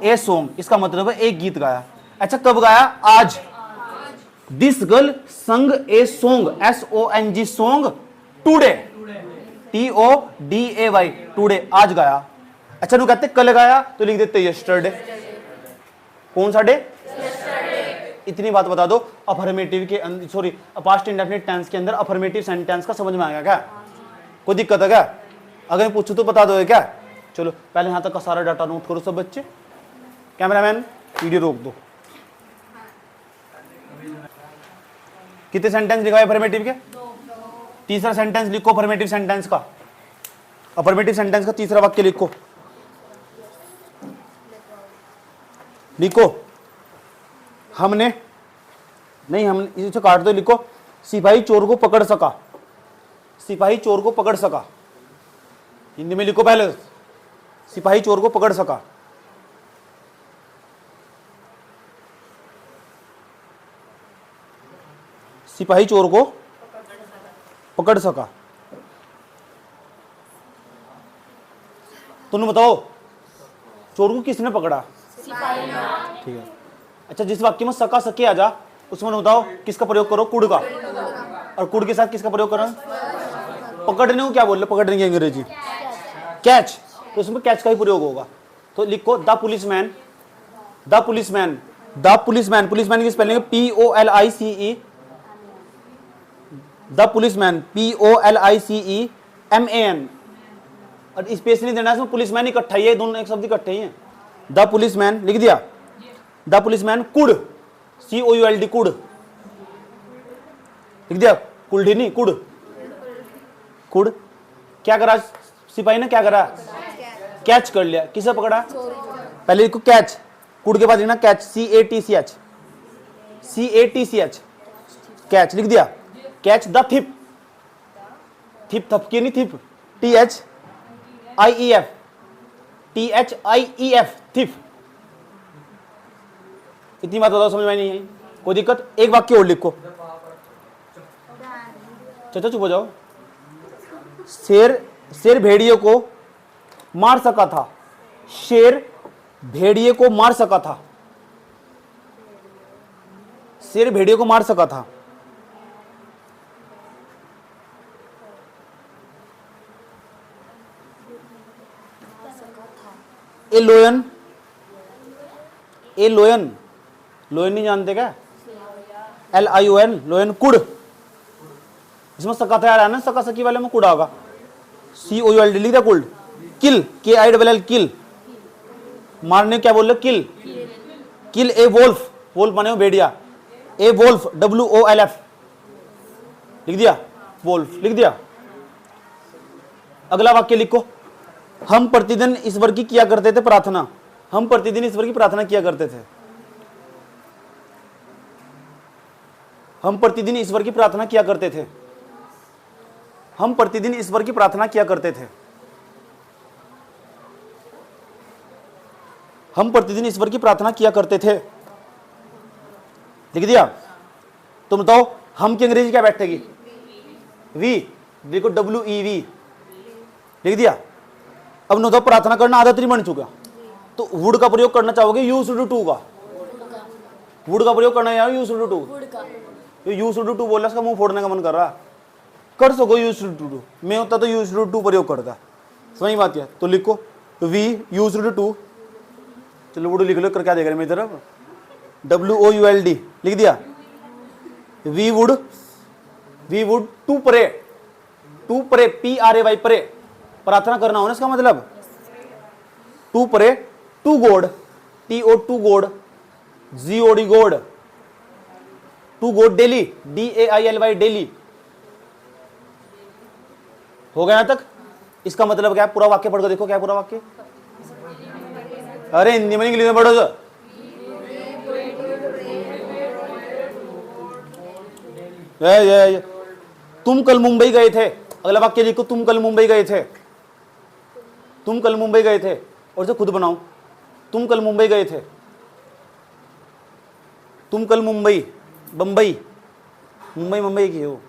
A: ए सॉन्ग, इसका मतलब है एक गीत गाया। अच्छा, कब गाया? आज। दिस गर्ल संग a song, SONG, song, today, TODAY, today, आज गाया। अच्छा, नु कहते कल गाया तो लिख देते यस्टरडे। कौन सा डे? इतनी बात बता दो, अफर्मेटिव के सॉरी पास्ट इंडेफिनिट टेंस के अंदर अफर्मेटिव सेंटेंस का समझ में आ गया क्या? कोई दिक्कत है क्या? अगर मैं पूछूं तो बता दोगे क्या? चलो पहले यहां तक का सारा डाटा नोट करो सब बच्चे। कैमरामैन वीडियो रोक दो। कितने सेंटेंस लिखा है अफर्मेटिव के? तीसरा सेंटेंस लिखो अफर्मेटिव सेंटेंस का। अफर्मेटिव सेंटेंस का तीसरा वाक्य लिखो। हमने इसे काट दो, लिखो सिपाही चोर को पकड़ सका। सिपाही चोर को पकड़ सका, हिंदी में लिखो पहले, सिपाही चोर को पकड़ सका। सिपाही चोर को पकड़ सका। तुम बताओ चोर को किसने पकड़ा? सिपाही ने। ठीक है। अच्छा, जिस वाक्य में सका सके आ जा, उसमें बताओ किसका प्रयोग करो? कुड़ का। और कुड़ के साथ किसका प्रयोग करो? पकड़ने को क्या बोल रहे, पकड़ने की अंग्रेजी कैच, तो इसमें कैच का ही प्रयोग होगा। तो लिखो the policeman, the policeman, the policeman, policeman की spelling POLICE, the policeman POLICEMAN, और स्पेस नहीं देना इसमें, पुलिसमैन इकट्ठा ही है, दोनों एक शब्द इकट्ठे ही हैं। द पुलिसमैन लिख दिया, the policeman could, COULD could लिख दिया, कुल्डी नहीं कुड, कुड क्या करा सिपाही ने, क्या करा, कैच कर लिया, किसे पकड़ा, पहले लिखो कैच, कुड के बाद लिखना कैच, CATCH, कैच लिख दिया, कैच द थिप, थिप थपकी नहीं, थिप THIEF, थिप। इतनी बात बताओ, समझ में नहीं आई, कोई दिक्कत। एक वाक्य और लिखो, चाचा चुप हो जाओ। शेर भेड़िए को मार सका था, शेर भेड़िए को मार सका था, शेर भेड़िए को मार सका था। ए लोयन, ए लोयन, लोयन नहीं जानते क्या, LION, लोयन कुड, इसमें सका था यार, ना सका सकी वाले में कुड होगा, COULD लिख दिया, कुल्ड, किल, KILL किल, मारने क्या बोल रहे, किल, किल ए वोल्फ, वोल्फ माने भेड़िया, ए वोल्फ WOLF लिख दिया, वोल्फ लिख दिया। अगला वाक्य लिखो, हम प्रतिदिन ईश्वर की किया करते थे प्रार्थना, हम प्रतिदिन ईश्वर की प्रार्थना किया करते थे, हम प्रतिदिन ईश्वर की प्रार्थना किया करते थे, हम प्रतिदिन ईश्वर की प्रार्थना किया करते थे, हम प्रतिदिन ईश्वर की प्रार्थना किया करते थे, लिख दिया। तुम बताओ हम की अंग्रेजी क्या बैठेगी, वी, देखो WEV लिख दिया। अब न तो प्रार्थना करना आदत नहीं बन चुका, तो वुड का प्रयोग करना चाहोगे, यूज्ड टू का, वुड का प्रयोग करना है, यूज्ड टू, यूज्ड टू बोला, इसका मुंह फोड़ने का मन कर रहा, कर सको यूज्ड टू, मैं होता तो यूज्ड टू प्रयोग करता, समझ बात है। तो लिखो वी यूज्ड टू, चलो वुड लिख लो, कर क्या देख रहे मेरी तरफ, WOULD लिख दिया, we would to pray, to pray PRAY pray, प्रार्थना करना हो ना इसका मतलब, to pray, to God TO God, GOD God, to God daily DAILY daily. हो गया यहां तक, इसका मतलब क्या है, पूरा वाक्य पढ़कर देखो, क्या है पूरा वाक्य, अरे हिंदी में इंग्लिश में पढ़ो सर, ये तुम कल मुंबई गए थे, अगला वाक्य लिखो, तुम कल मुंबई गए थे, तुम कल मुंबई गए थे, और से खुद बनाओ, तुम कल मुंबई गए थे, तुम कल मुंबई, बंबई, मुंबई मुंबई की हो,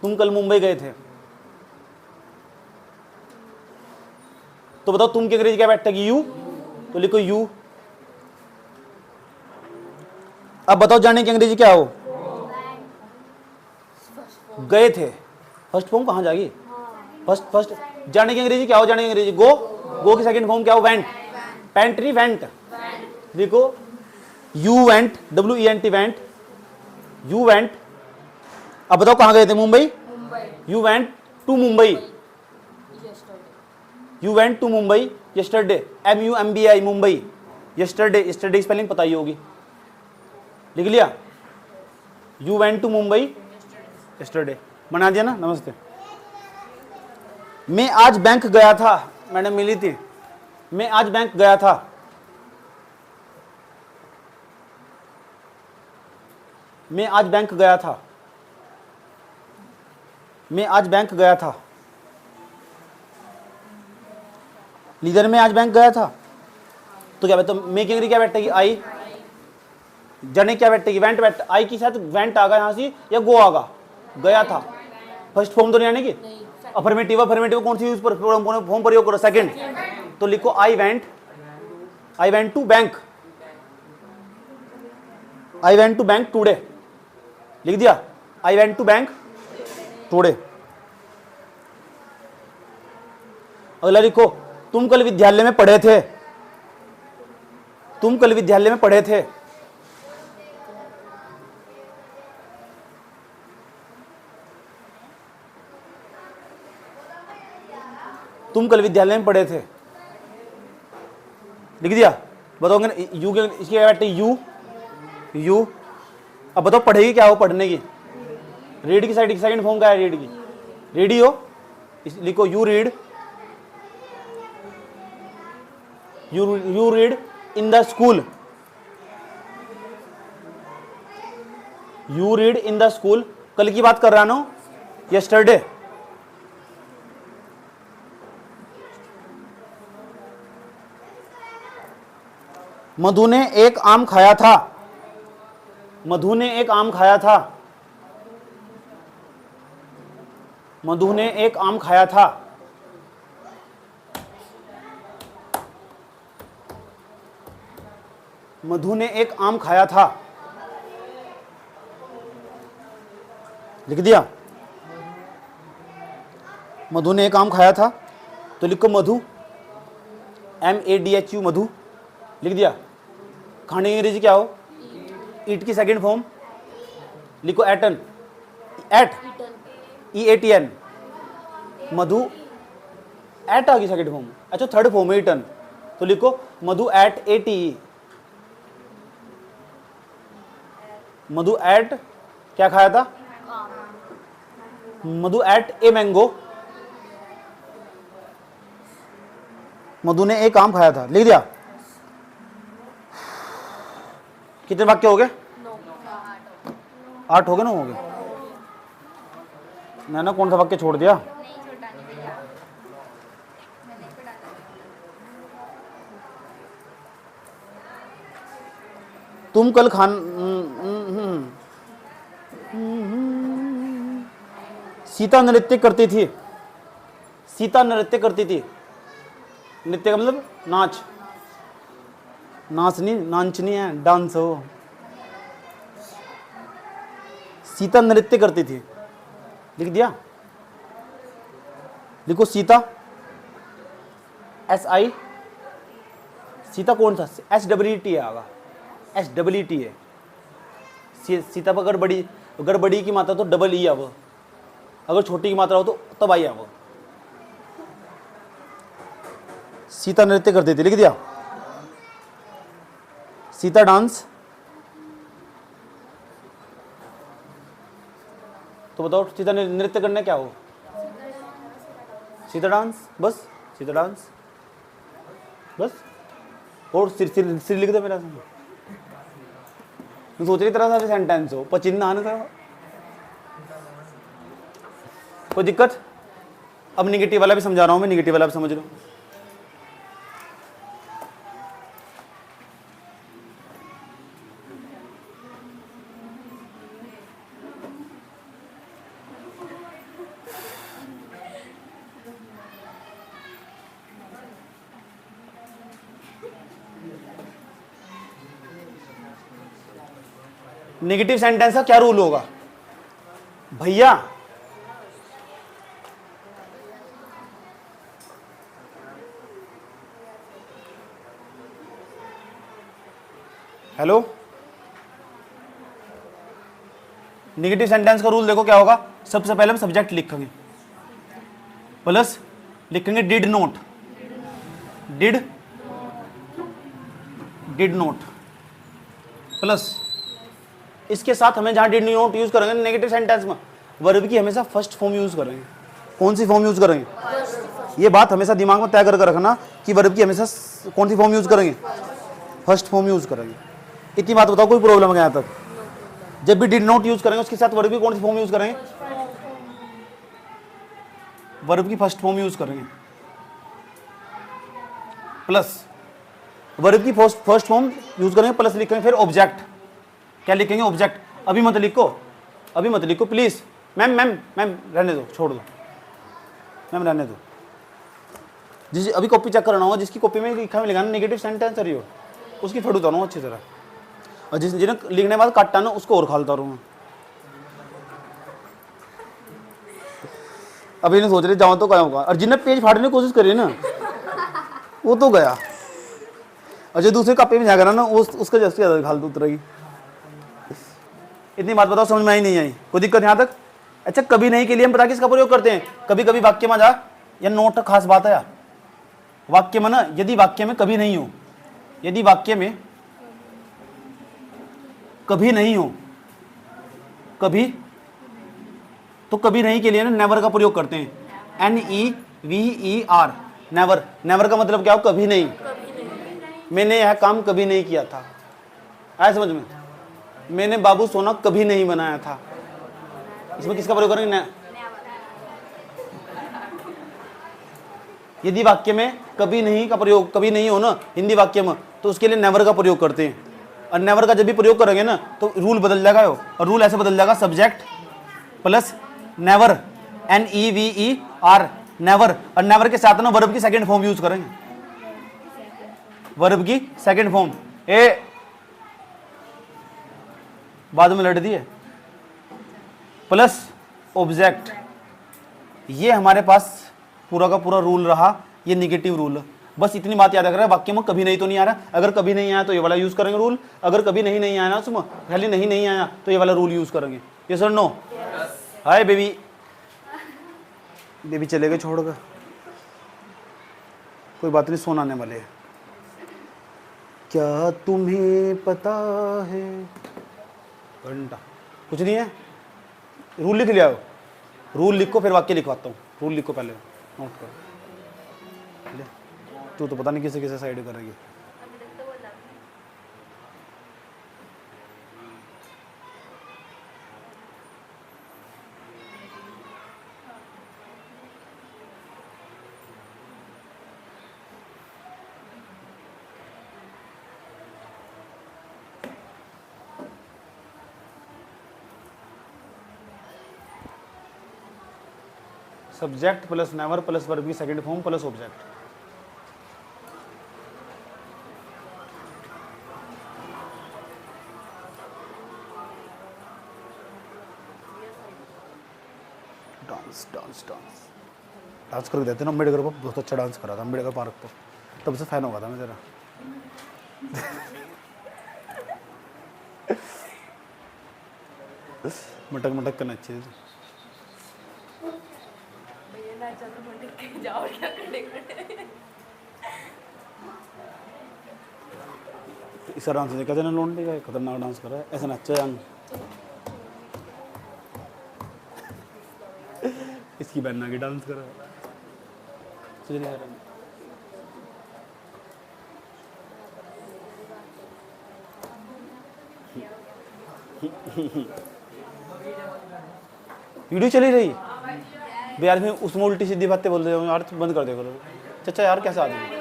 A: तुम कल मुंबई गए थे। तो बताओ तुम की अंग्रेजी क्या बैठेगी, यू, तो लिखो यू। अब बताओ जाने की अंग्रेजी क्या हो, गए थे, फर्स्ट फॉर्म कहां जाएगी, फर्स्ट जाने की अंग्रेजी क्या हो, जाने की अंग्रेजी गो, गो की सेकंड फॉर्म क्या हो, वेंट, पेंट्री वेंट, देखो you went, WENT went, you went. अब बताओ कहां गए थे, Mumbai, you went to Mumbai, you went to Mumbai yesterday, MUMBI Mumbai, yesterday, yesterday spelling पता ही होगी, लिख लिया, you went to Mumbai yesterday, बना दिया ना। नमस्ते, मैं आज बैंक गया था, मैडम मिली थी, मैं आज बैंक गया था, मैं आज बैंक गया था, मैं आज बैंक गया था, लीडर में आज बैंक गया था, तो क्या बैठता, मैं की क्या बैठेगी, आई, जने क्या बैठेगी, वेंट बैठ, आई के साथ वेंट आगा यहां से, या गो आगा, गया था, फर्स्ट फॉर्म तो नहीं आने की, अफर्मेटिव, अफर्मेटिव कौन सी यूज पर फॉर्म प्रयोग करो, सेकंड, तो लिखो I went to bank, I went to bank today, लिख दिया, I went to bank today. अगला लिखो, तुम कल विद्यालय में पढ़े थे। तुम कल विद्यालय में पढ़े थे। तुम कल विद्यालय में पढ़े थे, लिख दिया। बताओगे यू के, इसकी क्या बैठे यू, यू। अब बताओ पढ़ेगी क्या हो, पढ़ने की। रीड की साइड सेकंड फॉर्म क्या है, रीड की, रीड ही हो। लिखो you read, you read in the school, you read in the school. कल की बात कर रहा ना, यस्टरडे। मधु ने एक आम खाया था। मधु ने एक आम खाया था। मधु ने एक आम खाया था। मधु ने एक आम खाया था, लिख दिया। मधु ने एक आम खाया था, तो लिखो मधु, MADHU, मधु, लिख दिया। खाने की अंग्रेजी क्या हो, ईट की सेकंड फॉर्म लिखो एटन, एट, EATN। मधु एट आ गई सेकंड फॉर्म, अच्छा थर्ड फॉर्म है ईटन, तो लिखो मधु एट ATE। मधु एट क्या खाया था, मधु एट ए मैंगो। मधु ने एक आम खाया था, लिख दिया। कितने वाक्य हो गए, 8 हो गए, 9 हो गए। मैंने कौन सा वाक्य छोड़ दिया, तुम कल सीता नृत्य करती थी। सीता नृत्य करती थी, नृत्य का मतलब नाच, नाचनी, नाचनी है, डांस हो। सीता नृत्य करती थी, लिख दिया। लिखो सीता, SI, सीता कौन सा, SWT आगा, SWT है। सीता पर अगर बड़ी की मात्रा तो डबल ई आव, अगर छोटी की मात्रा हो तो तब आई आव। सीता नृत्य करती थी, लिख दिया। सीता डांस, तो बताओ सीता नृत्य करने क्या हो, सीता डांस, बस सीता डांस, बस। और सिर लिख दे मेरा, सोच रही तरह से सेंटेंस हो, पचिन्ह आने का कोई दिक्कत। अब निगेटिव वाला भी समझा रहा हूं मैं, निगेटिव वाला भी समझ लो। नेगेटिव सेंटेंस का क्या रूल होगा भैया, हेलो। नेगेटिव सेंटेंस का रूल देखो क्या होगा। सबसे पहले हम सब्जेक्ट लिखेंगे, प्लस लिखेंगे did note, did note, plus इसके साथ हमें जहां डिड नोट यूज करेंगे नेगेटिव सेंटेंस में, वर्ब की हमेशा फर्स्ट फॉर्म यूज करेंगे। कौन सी फॉर्म यूज करेंगे, ये बात हमेशा दिमाग में तय करके रखना कि वर्ब की हमेशा कौन सी फॉर्म यूज करेंगे, फर्स्ट फॉर्म यूज करेंगे। इतनी बात बताओ, कोई प्रॉब्लम है यहाँ तक। जब भी डिड नोट यूज करेंगे उसके साथ वर्ब की कौन सी फॉर्म यूज करेंगे, वर्ब की फर्स्ट फॉर्म यूज करेंगे, प्लस वर्ब की फर्स्ट फॉर्म यूज करेंगे, प्लस लिखेंगे फिर ऑब्जेक्ट। क्या लिखेंगे, ऑब्जेक्ट। अभी मत लिखो, अभी मत लिखो प्लीज। मैम मैम मैम रहने दो, छोड़ दो मैम, रहने दो। जिस अभी कॉपी चेक कराना होगा, जिसकी कॉपी में लिखा मिलेगा ना नेगेटिव सेंटेंस रही हो, उसकी फोटो उतारो अच्छी तरह, और जिन्हें लिखने के बाद काटता ना उसको और खालता रहूँ। अब इन्हें सोच रहे जाऊँ तो क्या होगा, और जिन्हें पेज फाड़ने की कोशिश करी ना वो तो गया, और जो दूसरे कपे में जाएगा ना उसका जैसे ज़्यादा खाल उतरेगी। इतनी बात बताओ समझ में आई नहीं आई, कोई दिक्कत यहाँ तक? अच्छा, कभी नहीं के लिए हम पता किसका प्रयोग करते हैं? कभी कभी वाक्य में जा या नोट खास बात है यार, वाक्य में ना यदि वाक्य में कभी नहीं हो, यदि वाक्य में कभी नहीं हो, कभी, तो कभी नहीं के लिए ना नेवर का प्रयोग करते हैं, NEVER, नेवर। नेवर का मतलब क्या हो? कभी नहीं, मैंने यह काम कभी नहीं किया था। आया समझ में? मैंने बाबू सोना कभी नहीं बनाया था। इसमें किसका प्रयोग करेंगे? यदि वाक्य में कभी नहीं का प्रयोग, कभी नहीं हो ना हिंदी वाक्य में, तो उसके लिए नेवर का प्रयोग करते हैं। और नेवर का जब भी प्रयोग करेंगे ना तो रूल बदल जाएगा, और रूल ऐसे बदल जाएगा, subject plus never, NEVER, never. और नेवर के साथ ना वर्ब की सेकंड फॉर्म यूज करेंगे, वर्ब की सेकंड फॉर्म। ए बाद में लड़ दिए, प्लस ऑब्जेक्ट। ये हमारे पास पूरा का पूरा रूल रहा, ये निगेटिव रूल। बस इतनी बात याद रखना, वाक्य में कभी नहीं तो नहीं आ रहा, अगर कभी नहीं आया तो ये वाला यूज करेंगे रूल, अगर कभी नहीं आया ना उसमें खाली नहीं आया तो ये वाला रूल यूज करेंगे। ये सर नो? हाय बेबी, बेबी चले गए छोड़ कर, कोई बात नहीं, सोनाने वाले हैं। क्या तुम्हें पता है, घंटा कुछ नहीं है, रूल लिख लिया हो, रूल लिखो फिर वाक्य लिखवाता हूँ। रूल लिखो पहले, नोट करो। तू तो पता नहीं किसे किसे साइड करेगी। Subject plus never plus verb की second form plus object. Dance dance dance dance करके देते ना, अम्बेडकर पर बहुत अच्छा डांस करा था, अम्बेडकर पार्क पर, तब से फैन होगा था मैं तेरा। मटक मटक करना अच्छे से। इसका डांस देखा था ना, लोंडे का खतरनाक डांस कर रहा है, ऐसा नच्चा जान। इसकी बहन आगे डांस कर रहा है, वीडियो चली रही यार, में उसमें उल्टी सीधी बातें बोल रहे हो यार, बंद कर दे करो। चाचा यार कैसा आदमी,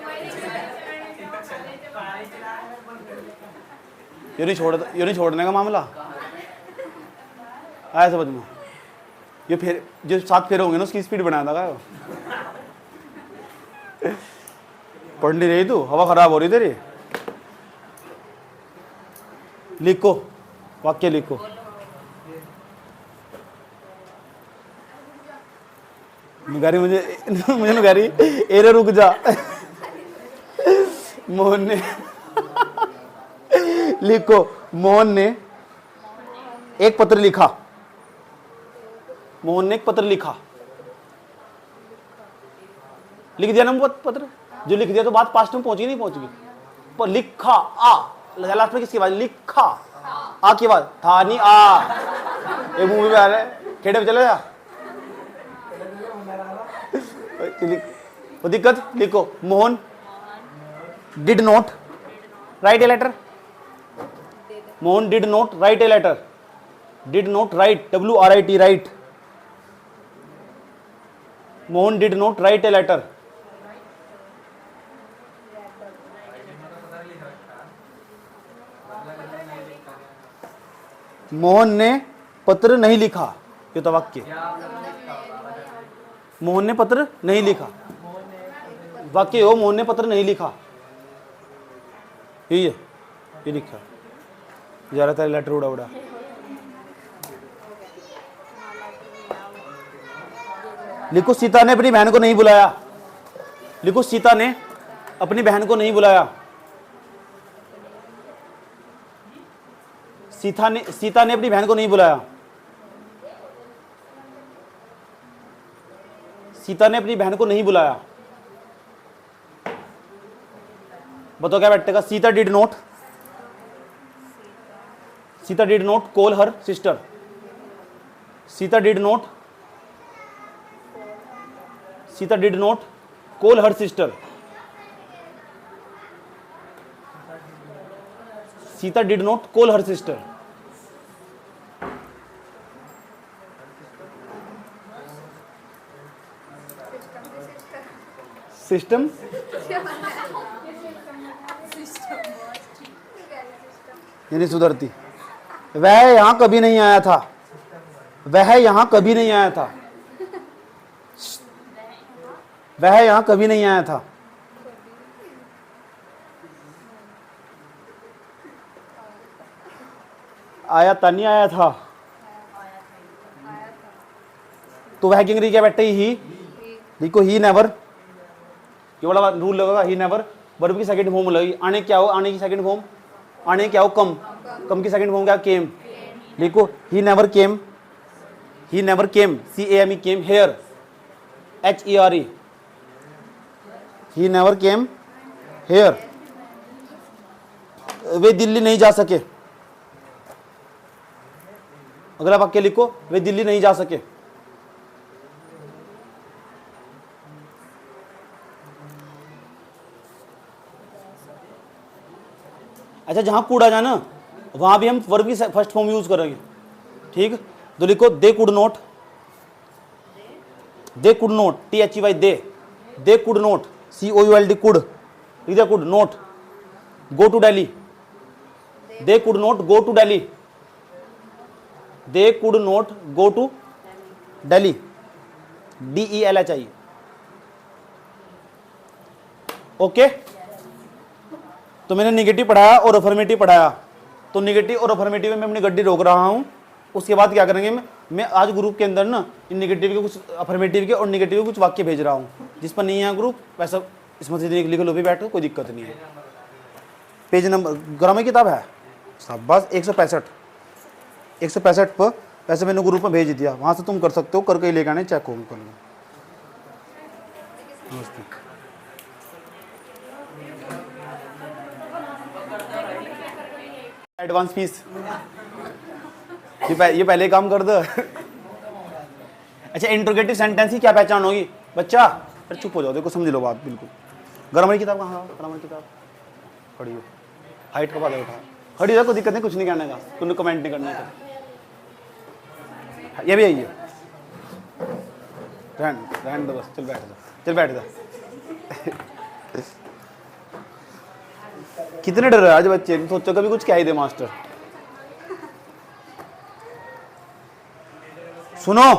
A: ये नहीं छोड़ने का मामला आया समझ में। ये फिर जो 7 फेरे होंगे ना उसकी स्पीड बनाया था क्या? पढ़ नहीं रही तू, हवा खराब हो रही तेरी। लिखो वाक्य लिखो। मुझे नुगारी एरे रुक जा। मोहन ने लिखो, मोहन ने एक पत्र लिखा, मोहन ने एक पत्र लिखा, लिख दिया ना पत्र, जो लिख दिया तो बात पास्ट में पहुंची नहीं पहुंची, पर लिखा आ लास्ट में किसकी बात? लिखा आ की बात था नहीं आ। ये मूवी में आ रहा है, खेड़े पे चले जा, वो दिक्कत। लिखो Mohan did not write a letter, Mohan did not write a letter, did not write WRIT write, Mohan did not write a letter. Mohan ने पत्र नहीं लिखा, ये तो वाक्य। मोहन ने पत्र नहीं लिखा, वाक्य हो मोहन ने पत्र नहीं लिखा, यही है, ये लिखा जा रहा था लेटर उड़ा उड़ा। लिखो सीता ने अपनी बहन को नहीं बुलाया। लिखो सीता ने अपनी बहन को नहीं बुलाया। सीता ने अपनी बहन को नहीं बुलाया। सीता ने अपनी बहन को नहीं बुलाया। बताओ क्या बैठेगा? Sita did not call her sister. Sita did not call her sister. Sita did not call her sister. System ये नहीं सुधरती। वह यहां कभी नहीं आया था। वह यहां कभी नहीं आया था। वह यहां कभी नहीं आया था। आया था नहीं आया था। तो वह किंगरी क्या बैठे? ही। देखो ही नेवर, ये वाला रूल लगेगा। ही नेवर वर्ब की सेकंड फॉर्म लगेगी। आने क्या हो? आने की सेकंड फॉर्म आने क्या हो? कम। कम की सेकंड फॉर्म क्या? केम। देखो he never came. He never came, CAME came here, HERE। He never came here. वे दिल्ली नहीं जा सके। अगला वाक्य लिखो, वे दिल्ली नहीं जा सके। अच्छा, जहां कूड़ा जाना वहां भी हम वर्ब की फर्स्ट फॉर्म यूज करेंगे। ठीक, तो लिखो they could not. They could not, THEY they could not, COULD could, could not go to Delhi. They could not go to Delhi. They could not go to Delhi, DELHI। Okay, तो मैंने negative पढ़ाया और affirmative पढ़ाया। तो निगेटिव और affirmative में मैं अपनी गड्डी रोक रहा हूं। उसके बाद क्या करेंगे? मैं आज ग्रुप के अंदर ना इन निगेटिव के कुछ, अफर्मेटिव के और निगेटिव के कुछ वाक्य भेज रहा हूं। जिस पर नहीं है ग्रुप वैसा इसमें से लिख लो भी, बैठो, कोई दिक्कत नहीं है। पेज नंबर ग्रामर किताब है शाबाश, 165 पर वैसे मैंने ग्रुप में भेज दिया। वहां से तुम कर सकते हो, करके ही लेकर आने, चेक हो कर लो। एडवांस फीस ये पहले काम कर दो। अच्छा, इंट्रोगेटिव सेंटेंस की क्या पहचान होगी बच्चा? अरे चुप हो जाओ, देखो समझ लो बात बिल्कुल। ग्रामर की किताब कहाँ? ग्रामर की किताब खड़ी हो, हाइट का बात उठा, खड़ी हो, कोई दिक्कत नहीं, कुछ नहीं कहने का, तुमने कमेंट नहीं करने का। ये भी आइए, रहन दो बस, चल बैठ जा। कितने डर रहे आज बच्चे, सोचो कभी कुछ क्या ही दे मास्टर। सुनो,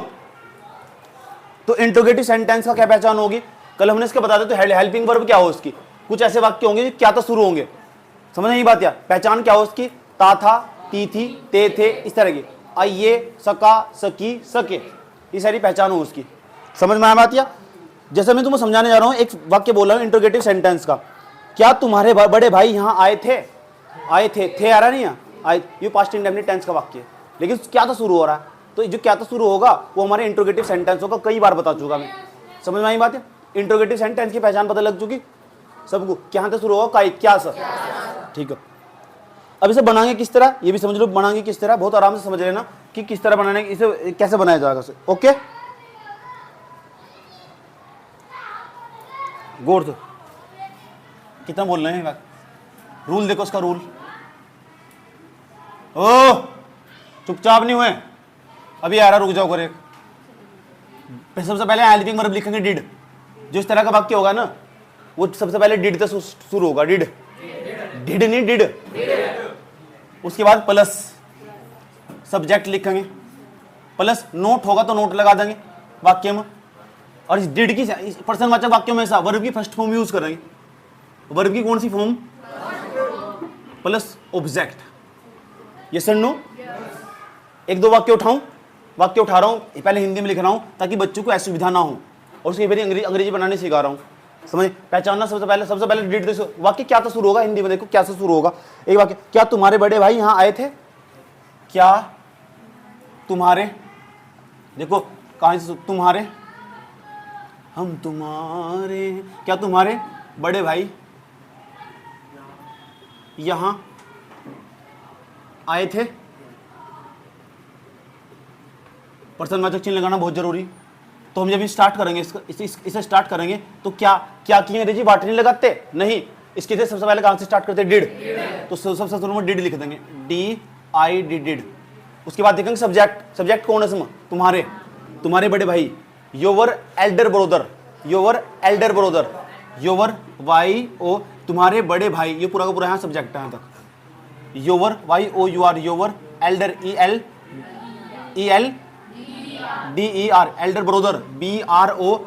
A: तो इंट्रोगेटिव सेंटेंस का क्या पहचान होगी? कल हमने इसके बताया था। तो हेल्पिंग वर्ब क्या हो उसकी? कुछ ऐसे वाक्य होंगे जो क्या तो शुरू होंगे। समझ नहीं बात? या पहचान क्या हो उसकी? ता था, ती थी, ते थे, इस तरह की। आइए, सका, सकी, सके, ये सारी पहचान हो उसकी। समझ में आया बात? या जैसे मैं तुम्हें समझाने जा रहा हूं, एक वाक्य बोल रहा हूं इंट्रोगेटिव सेंटेंस का। क्या तुम्हारे बड़े भाई यहाँ आए थे? आए थे आ रहा नहीं है, आए, ये पास्ट इंडेफिनिट टेंस का वाक्य है। लेकिन क्या तो शुरू हो रहा है, तो जो क्या तो शुरू होगा वो हमारे इंट्रोगेटिव सेंटेंस होगा। कई बार बता चुका मैं। समझ में आई बात है? इंट्रोगेटिव सेंटेंस की पहचान पता लग चुकी सबको। क्या तो शुरू होगा? क्या सर? ठीक है, अब इसे बनाएंगे किस तरह ये भी समझ लो। बनाएंगे किस तरह, बहुत आराम से समझ लेना कि किस तरह बनाने, इसे कैसे बनाया जाएगा इसे। ओके, गौर से कितना बोल रहे हैं? रूल देखो उसका, रूल। ओ चुपचाप नहीं हुए, अभी आ रहा, रुक जाओ कर। सबसे पहले हेल्पिंग वर्ब लिखेंगे डिड। जो इस तरह का वाक्य होगा ना वो सबसे पहले डिड से शुरू होगा। डिड नहीं डिड। उसके बाद प्लस सब्जेक्ट लिखेंगे, प्लस नोट होगा तो नोट लगा देंगे वाक्य में। और इस डिड की पर्सनवाचक वाक्यों में ऐसा वर्ब की फर्स्ट फॉर्म यूज करेंगे। वर्ब की कौन सी फॉर्म? Plus object. यस और नो? एक दो वाक्य उठाऊं वाक्य उठा रहा हूँ, पहले हिंदी में लिख रहा हूँ ताकि बच्चों को असुविधा ना हो, और उसके फिर अंग्रेजी बनाने सिखा रहा हूँ। समझ पहचानना सबसे पहले डिड देखो वाक्य क्या तो शुरू होगा हिंदी में, देखो क्या से शुरू होगा। एक वाक्य, क्या तुम्हारे बड़े भाई यहाँ आए थे? क्या तुम्हारे, देखो कहां से तुम्हारे, हम तुम्हारे, क्या तुम्हारे बड़े भाई यहां आए थे? प्रश्नवाचक चिन्ह लगाना बहुत जरूरी। तो हम जब स्टार्ट करेंगे इसे स्टार्ट करेंगे तो क्या क्या की अंग्रेजी बाटे नहीं लगाते, नहीं, इसके लिए सबसे पहले कहां से स्टार्ट करते? डिड। तो सबसे शुरू में डिड लिख देंगे, DID डिड। उसके बाद देखेंगे सब्जेक्ट, सब्जेक्ट कौन है इसमें? तुम्हारे, तुम्हारे बड़े भाई, योवर Elder brother, योवर Elder brother, योवर YO, तुम्हारे बड़े भाई, ये पूरा का पूरा यहाँ सब्जेक्ट है यहाँ तक, योवर YOUR, योवर Elder ELDER, Elder brother BROTHER,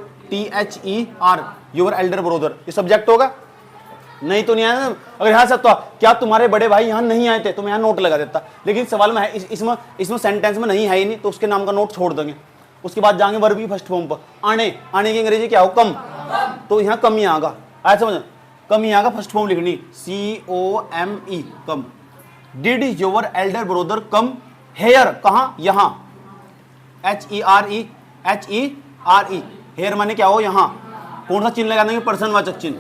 A: योवर Elder brother, ये सब्जेक्ट होगा। नहीं तो नहीं आया ना, अगर यहाँ से तो क्या तुम्हारे बड़े भाई यहाँ नहीं आए थे तो मैं यहाँ नोट लगा देता, लेकिन सवाल में है इसमें सेंटेंस में नहीं है ही नहीं, तो उसके नाम का नोट छोड़ देंगे। उसके बाद जाएंगे वर्ब की फर्स्ट फॉर्म पर, आने, आने की अंग्रेजी क्या हो? कम। तो यहाँ कम ही आएगा, आया समझ, कम ही आएगा, फर्स्ट फॉर्म लिखनी COME, come. Did your Elder brother come here, कहाँ? यहाँ, HERE, हेयर माने क्या हो? यहाँ। कौन सा चिन्ह लगा देंगे? प्रश्नवाचक चिन्ह।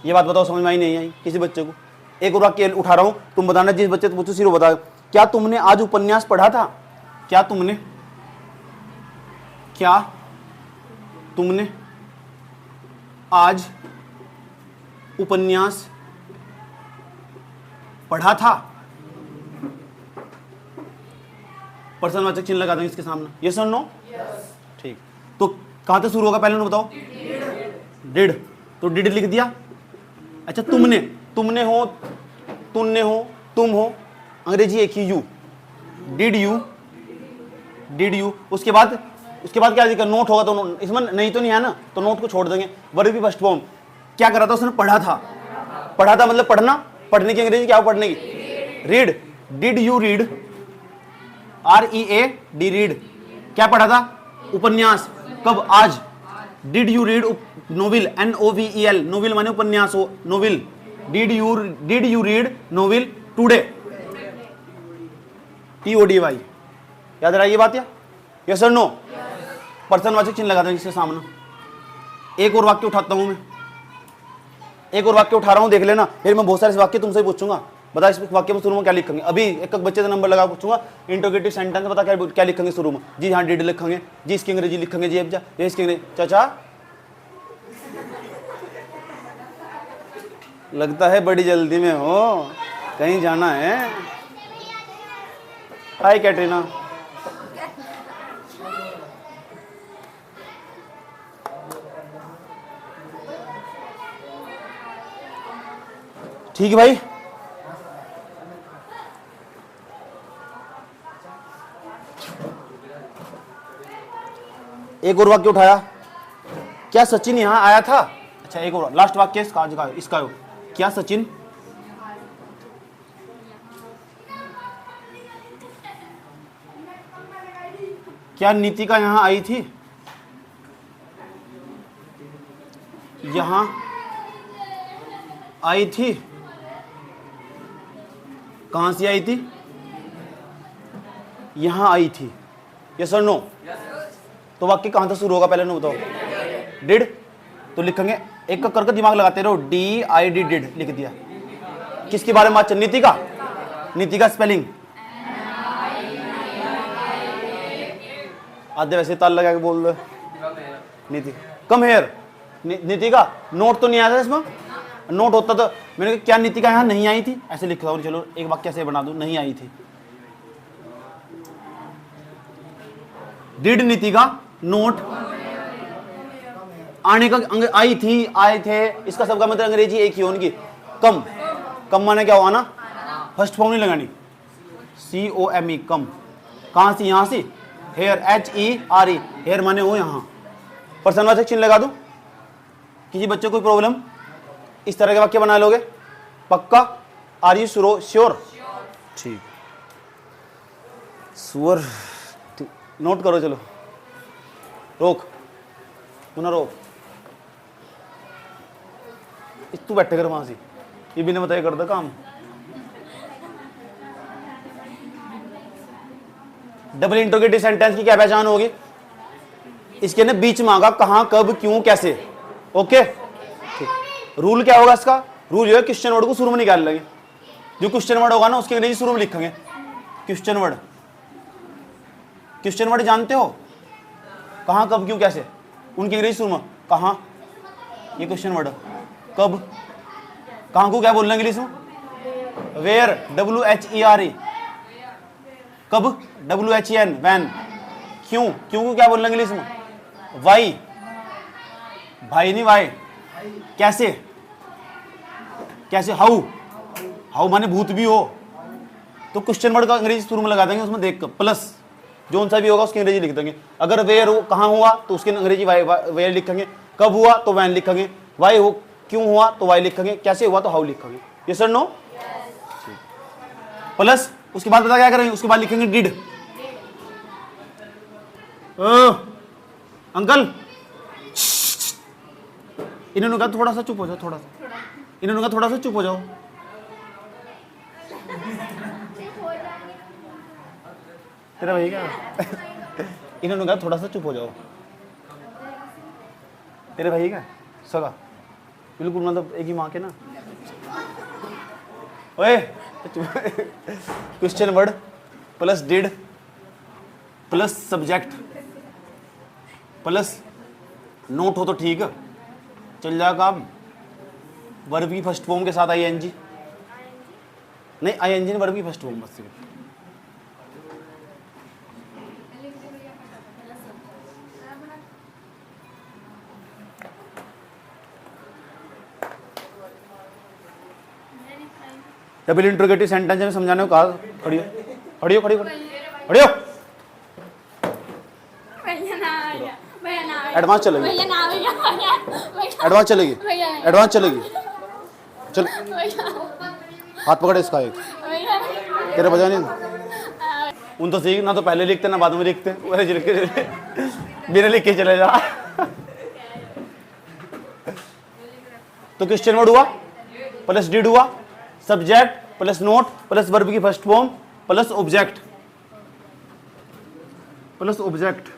A: ये बात बताओ, समझ में आई नहीं आई किसी बच्चे को? एक और वाक्य उठा रहा हूं, तुम बताना, जिस बच्चे पूछो सिर्फ बता, क्या तुमने आज उपन्यास पढ़ा था? क्या तुमने आज उपन्यास पढ़ा था? प्रश्नवाचक चिन्ह लगा देंगे इसके सामने, यस और नो? ठीक। तो कहां से शुरू होगा पहले बताओ? डिड। तो डिड लिख दिया। अच्छा, तुमने, तुमने हो, तुमने हो, तुम हो, अंग्रेजी एक ही यू, डिड यू। उसके बाद क्या लिखा? नोट होगा तो इसमें नहीं तो नहीं है ना, तो नोट को छोड़ देंगे। वर्ब की फर्स्ट फॉर्म, क्या करा था उसने? पढ़ा था। पढ़ा था मतलब पढ़ना, पढ़ने की अंग्रेजी क्या हो? पढ़ने की read. Did you read? READ read. क्या पढ़ा था? उपन्यास। कब? आज। Did you read novel? NOVEL, novel माने उपन्यास हो, novel. Did you read novel today? TODY। याद रहा ये बात? या यस और नो? प्रश्नवाचक चिन्ह लगा देंगे इसके सामने। एक और वाक्य उठाता हूं मैं, एक और वाक्य उठा रहा हूं, देख लेना। फिर मैं बहुत सारे वाक्य तुमसे पूछूंगा, बता इस वाक्य में शुरू में क्या लिखेंगे। अभी एक बच्चे का नंबर लगा पूछूंगा, इंट्रोगेटिव सेंटेंस बता क्या लिखेंगे शुरू में? जी हाँ डिड लिखेंगे, जी इसकी अंग्रेजी लिखेंगे, जी अब ये इसकी अंग्रेजी। चाचा लगता है बड़ी जल्दी में हो, कहीं जाना है? हाय कैटरीना। ठीक है भाई, एक और वाक्य उठाया, क्या सचिन यहां आया था? अच्छा, एक और लास्ट वाक्य इसका हो, क्या सचिन क्या नीतिका यहां आई थी? यहां आई थी। कहां से आई थी? यहां आई थी, यस और नो? तो वाक्य कहां से शुरू होगा पहले ना बताओ? डिड। तो लिखेंगे, एक करके दिमाग लगाते रहो, DID डिड लिख दिया। किसके बारे में बात? नीतिका। नीतिका स्पेलिंग आधे वैसे ताल लगा के बोल दो। नीति कम हेयर, नीतिका। नोट तो नहीं आया था इसमें, नोट होता तो मैंने कहा क्या नीतिका यहां नहीं आई थी, ऐसे लिखता हूं। चलो एक वाक्य से बना दूं, नहीं आई थी। डिड नीतिका नोट आने का? आई थी, आए थे, इसका सबका मतलब अंग्रेजी एक ही हो उनकी, कम। कम माने क्या हुआ ना? फर्स्ट फॉर्म नहीं लगानी, COME, कम। कहां से? यहां से। हेयर, HERE, हेयर माने हो यहां। प्रश्नवाचक चिन्ह लगा दूं? किसी बच्चे को कोई प्रॉब्लम? इस तरह के वाक्य बना लोगे पक्का? Are you sure? ठीक, श्योर नोट करो, चलो रोक, तू ना रोक, तू बैठे कर वहां से, ये बिना बताए कर दो काम। डबल इंट्रोगेटिव सेंटेंस की क्या पहचान होगी? इसके ने बीच मांगा, कहां, कब, क्यों, कैसे। ओके, रूल क्या होगा इसका? रूल जो है क्वेश्चन वर्ड को शुरू में निकाल लेंगे, जो क्वेश्चन वर्ड होगा ना उसके अंग्रेजी शुरू में लिखेंगे। क्वेश्चन वर्ड, क्वेश्चन वर्ड जानते हो, कहां, कब, क्यों, कैसे, उनकी अंग्रेजी शुरू में कहां, ये क्वेश्चन वर्ड। कब, कहां को क्या बोलना इंग्लिश में? Where, WHERE। कब, WHEN, वैन। क्यों, क्यों को क्या बोलना इंग्लिश में? वाई, भाई नहीं वाई। कैसे, कैसे, हाउ, हाउ माने भूत भी हो तो क्वेश्चन वर्ड का अंग्रेजी शुरू में लगा देंगे, उसमें देख कर प्लस जो सा भी होगा उसकी अंग्रेजी लिख देंगे। अगर वेयर हो, कहां हुआ तो उसकी अंग्रेजी वेयर लिखेंगे, कब हुआ तो वैन लिखेंगे, वाई हो, क्यों हुआ तो वाई लिखेंगे, कैसे हुआ तो हाउ लिखेंगे। ये सर नो प्लस उसके बाद पता क्या करेंगे, उसके बाद लिखेंगे डिड। अंकल, इन्होंने कहा थोड़ा सा चुप हो जाओ, थोड़ा सा, इन्होंने कहा थोड़ा सा चुप हो जाओ। तेरा भाई क्या इन्होंने कहा थोड़ा सा चुप हो जाओ। तेरे भाई क्या सगा, बिल्कुल मतलब एक ही माँ के ना। ओए question word plus did plus subject plus note हो तो ठीक चल जाएगा काम। वर्ब की फर्स्ट फॉर्म के साथ आईएनजी नहीं, आईएनजी ने वर्ब की फर्स्ट फॉर्म बस सिर्फ। डबल इंट्रोगेटिव सेंटेंस में समझाने को कहा, खड़ियो खड़ियो खड़ियो खड़ियो, एडवांस चलेगी, एडवांस चलेगी, एडवांस चलेगी। चल हाथ पकड़े इसका एक, तेरे बजा नहीं उन तो सीख ना, तो पहले लिखते ना बाद में लिखते, बिना लिख के चले जा। तो क्वेश्चन वर्ड हुआ प्लस डिड हुआ, subject plus not plus verb की first form plus object, plus object.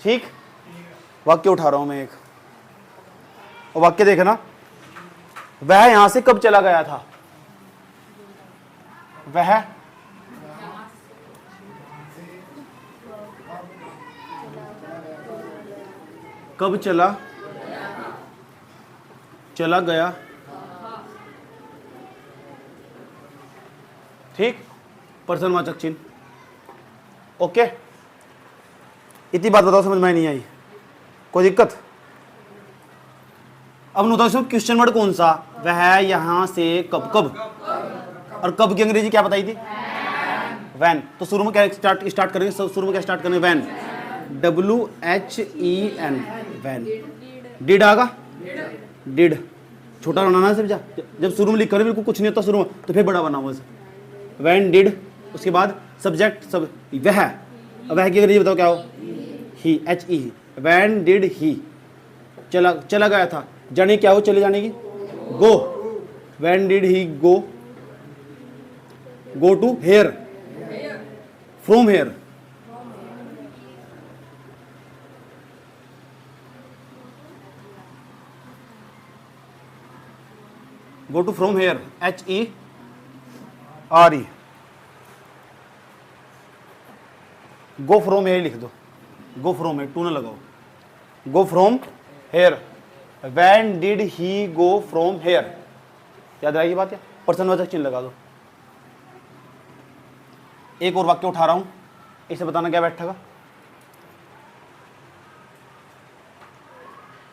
A: ठीक, वाक्य उठा रहा हूं मैं एक, और वाक्य देखना, वह यहां से कब चला गया था? वह कब चला गया। ठीक, पर्सनवाचक चिन्ह। ओके, इतनी बात बताओ समझ में नहीं आई, कोई दिक्कत? अब बताओ इसमें क्वेश्चन वर्ड कौन सा? वह यहां से कब, कब, और कब की अंग्रेजी क्या बताई थी? वैन। तो शुरू में क्या स्टार्ट करेंगे, शुरू में क्या स्टार्ट करेंगे? When, WHEN, when. डिड आगा, डिड छोटा बनाना सिर्फ, जब शुरू में लिख कर बिल्कुल कुछ नहीं होता शुरू में, तो फिर बड़ा बनाओ उसे। वैन डिड, उसके बाद सब्जेक्ट सब, वह की अंग्रेजी बताओ क्या हो? He, HE, when did he, चला गया था, जाने क्या हो, चले जाने की, go, when did he go to here, from here, go to from here, HERE, go from here लिख दो, गो फ्रॉम हेयर, टू ना लगाओ, go from here, when did he go from here. याद आएगी बात? या पर्सनवाचक चिन्ह लगा दो। एक और वाक्य उठा रहा हूं, इसे बताना क्या बैठेगा।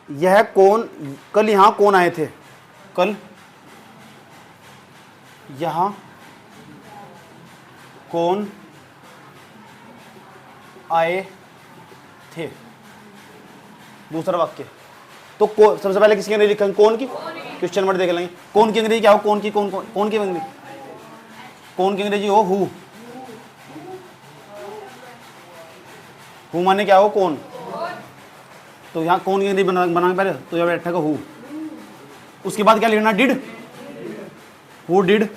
A: यह कौन, कल यहां कौन आए थे? कल यहां कौन आए थे? दूसरा वाक्य तो सबसे पहले किसकी अंग्रेजी लिखेंगे? कौन की। क्वेश्चन वर्ड देख लेंगे, कौन की अंग्रेजी क्या हो? कौन की, कौन की अंग्रेजी, कौन की अंग्रेजी हो? हु। हु माने क्या हो, कौन। तो यहाँ कौन की अंग्रेजी बनाना पहले, तो यहाँ बैठेगा हु। उसके बाद क्या लिखना, डिड, हु डिड।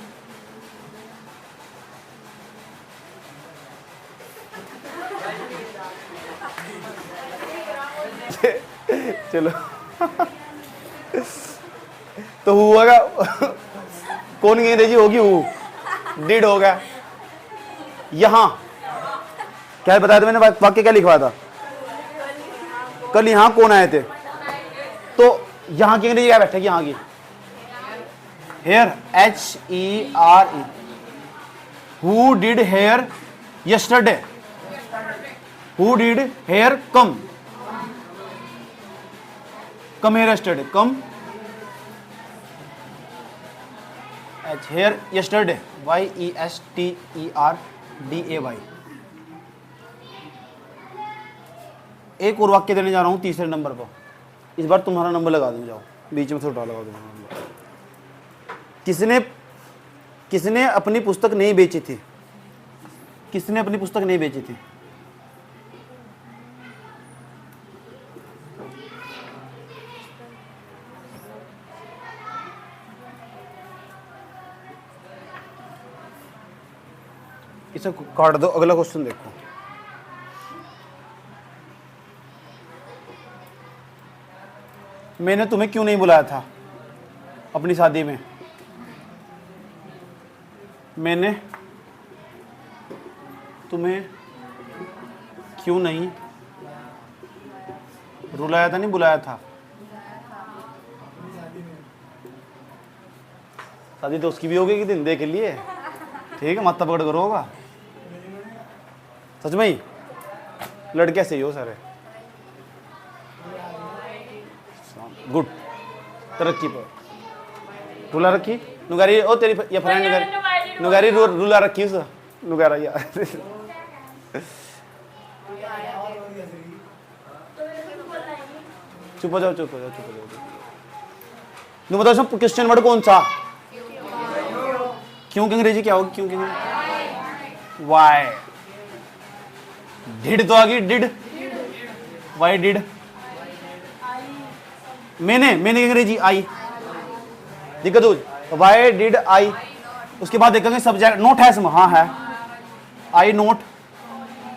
A: चलो तो हु होगा, कौन की अंग्रेजी होगी हु, डिड होगा। यहां क्या बताया था मैंने, वाक्य क्या लिखवाया था, कल यहां कौन आए थे, तो यहां की अंग्रेजी क्या बैठेगी, यहां की here, HERE। Who did here yesterday, who did here come, come here yesterday, come here yesterday, YESTERDAY। एक और वाक्य देने जा रहा हूं तीसरे नंबर पर, इस बार तुम्हारा नंबर लगा दूं, जाओ बीच में छोटा लगा दूंगा। किसने अपनी पुस्तक नहीं बेची थी, किसने अपनी पुस्तक नहीं बेची थी, इसे काट दो, अगला क्वेश्चन देखो। मैंने तुम्हें क्यों नहीं बुलाया था अपनी शादी में, मैंने तुम्हें क्यों नहीं रुलाया था, नहीं बुलाया था। शादी तो उसकी भी होगी कि दिन दे के लिए, ठीक है, माथा पकड़ कर होगा। सच में ही लड़के सही हो सारे, गुड, तरक्की पर। रुला रखी नुगारी, ओ तेरी ये फ्रेंड नुगारी रुला रखी उस नुगारा यार। चुप हो जाओ, चुप हो जाओ, चुप हो जाओ। नु बताओ सब क्वेश्चन वर्ड कौन सा, क्यों की अंग्रेजी क्या होगी, क्यों की, वाई। डिड तो आ गई, डिड, वाई डिड। मैंने की अंग्रेजी आई, दिक्कत हो, वाई डिड आई। उसके बाद देखेंगे सब्जेक्ट, नोट है इसमें, हाँ है, आई नोट।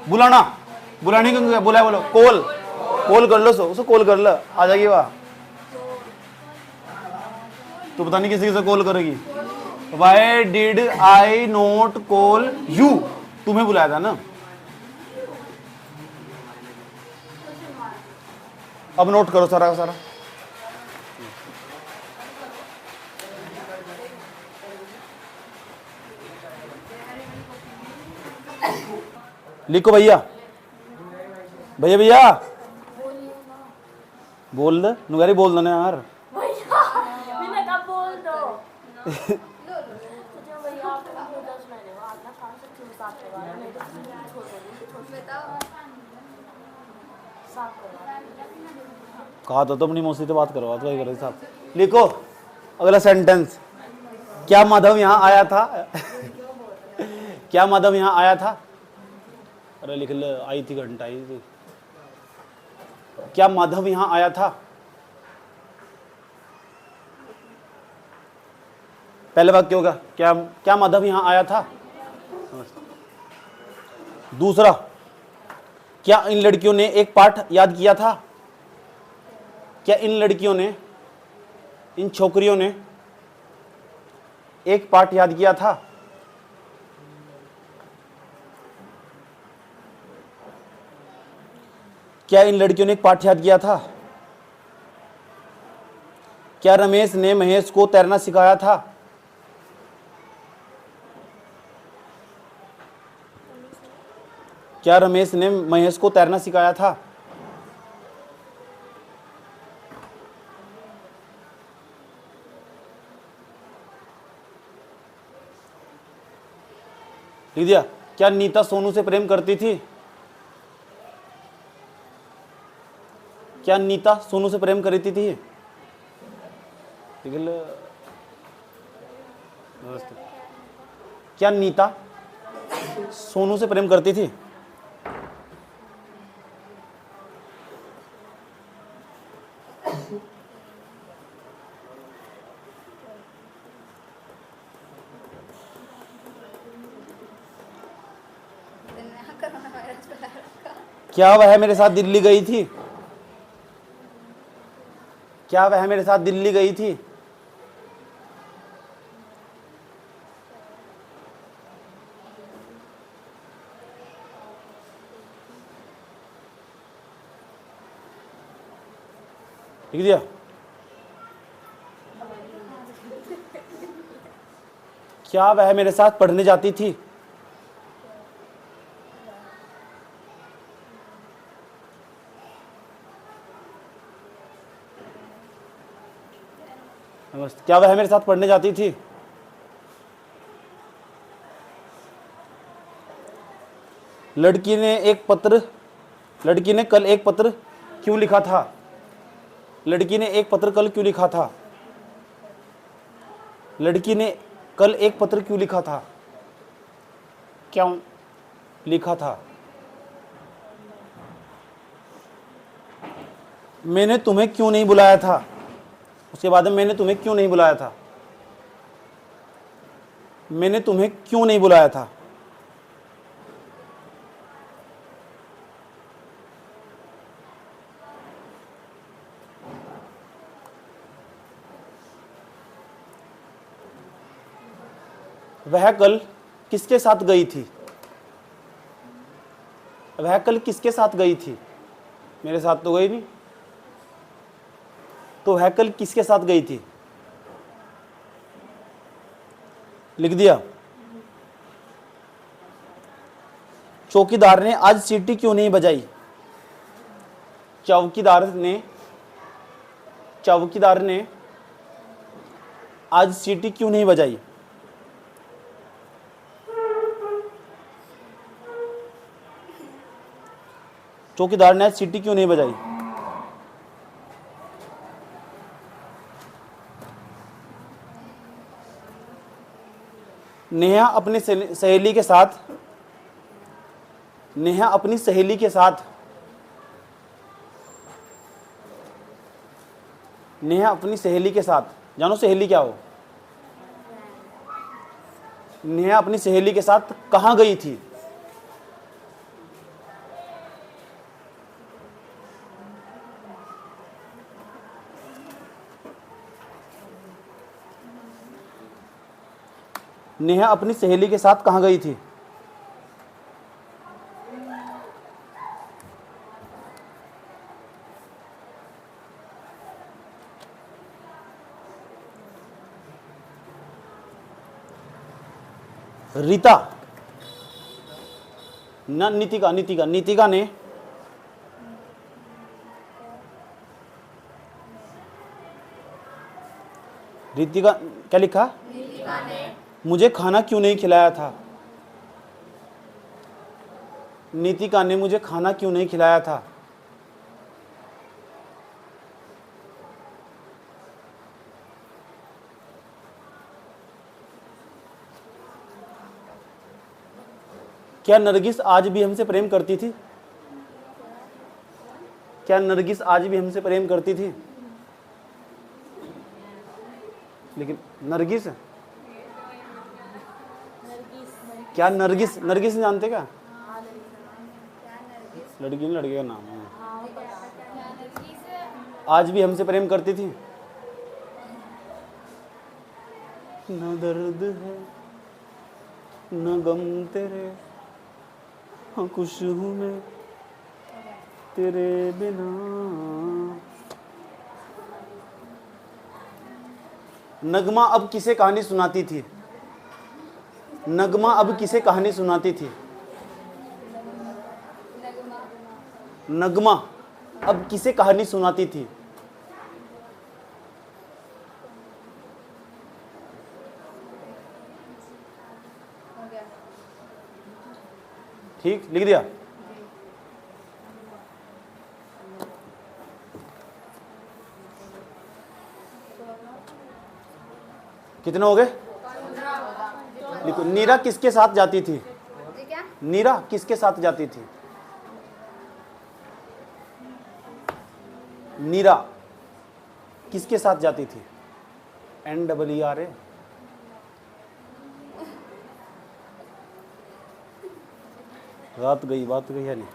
A: बुलाना, बुलाने क्यों बुलाया, बोलो कॉल, कॉल कर लो, उसको कॉल कर लो, आ जाएगी वह। तो पता नहीं किसी से कॉल करेगी। Why did I note call you, तुम्हें बुलाया था ना। अब नोट करो सारा का सारा। लिखो भैया, भैया भैया बोल दे, नुगारी बोल दो ना यार। भैया बोल दो। कहा तो अपनी मौसी से बात करवा तो करो साहब। लिखो अगला सेंटेंस, क्या माधव यहाँ आया था। क्या माधव यहाँ आया था, अरे लिख ले, आई थी घंटा आई थी। क्या माधव यहाँ आया था, पहले वाक्य होगा क्या माधव यहाँ आया था। दूसरा, क्या इन लड़कियों ने एक पाठ याद किया था, क्या इन लड़कियों ने, इन छोकरियों ने एक पाठ याद किया था। क्या इन लड़कियों ने एक पाठ याद किया था। क्या रमेश ने महेश को तैरना सिखाया था। क्या रमेश ने महेश को तैरना सिखाया था। लिख दिया। क्या नीता सोनू से प्रेम करती थी। क्या नीता सोनू से प्रेम करती थी। क्या नीता सोनू से प्रेम करती थी। क्या वह मेरे साथ दिल्ली गई थी? क्या वह मेरे साथ दिल्ली गई थी? लिख दिया? क्या वह मेरे साथ पढ़ने जाती थी? क्या वह मेरे साथ पढ़ने जाती थी? लड़की ने कल एक पत्र क्यों लिखा था? लड़की ने एक पत्र कल क्यों लिखा था? लड़की ने कल एक पत्र क्यों लिखा था? क्यों लिखा था? मैंने तुम्हें क्यों नहीं बुलाया था? उसके बाद में मैंने तुम्हें क्यों नहीं बुलाया था? मैंने तुम्हें क्यों नहीं बुलाया था? वह कल किसके साथ गई थी? वह कल किसके साथ गई थी? मेरे साथ तो गई नहीं, तो वह कल किसके साथ गई थी? लिख दिया? चौकीदार ने आज सीटी क्यों नहीं बजाई? चौकीदार ने आज सीटी क्यों नहीं बजाई? चौकीदार ने आज सीटी क्यों नहीं बजाई? नेहा अपनी सहेली के साथ जानो सहेली क्या हो? नेहा अपनी सहेली के साथ कहां गई थी? नेहा अपनी सहेली के साथ कहां गई थी? रीता ना नीतिका ने रीतिका क्या लिखा? मुझे खाना क्यों नहीं खिलाया था? नीतिका ने मुझे खाना क्यों नहीं खिलाया था? क्या नरगिस आज भी हमसे प्रेम करती थी? क्या नरगिस आज भी हमसे प्रेम करती थी? लेकिन नरगिस क्या नरगिस नहीं जानते क्या? लड़की लड़के का नाम है। आज भी हमसे प्रेम करती थी? न दर्द है न गम तेरे, हाँ खुश हूं मैं तेरे बिना। नगमा अब किसे कहानी सुनाती थी? नगमा अब किसे कहानी सुनाती थी? नगमा अब किसे कहानी सुनाती थी? ठीक, लिख दिया? कितने हो गए? लिखो। नीरा किसके साथ जाती थी? नीरा किसके साथ जाती थी? नीरा किसके साथ जाती थी? NEERA। बात गई है नहीं?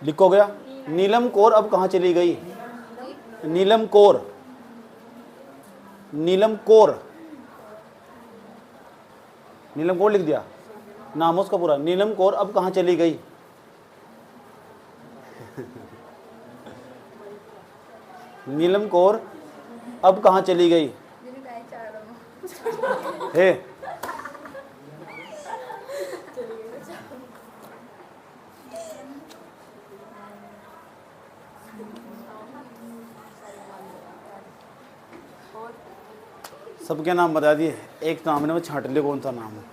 A: लिखो गया। नीलम कौर अब कहाँ चली गई? नीलम कौर, नीलम कौर, नीलम कौर लिख दिया, नाम उसका पूरा। नीलम कौर अब कहाँ चली गई? नीलम कौर अब कहाँ चली गई? हे सबके नाम बता दिए, एक नाम ने वो छांट लिया कौन सा नाम है।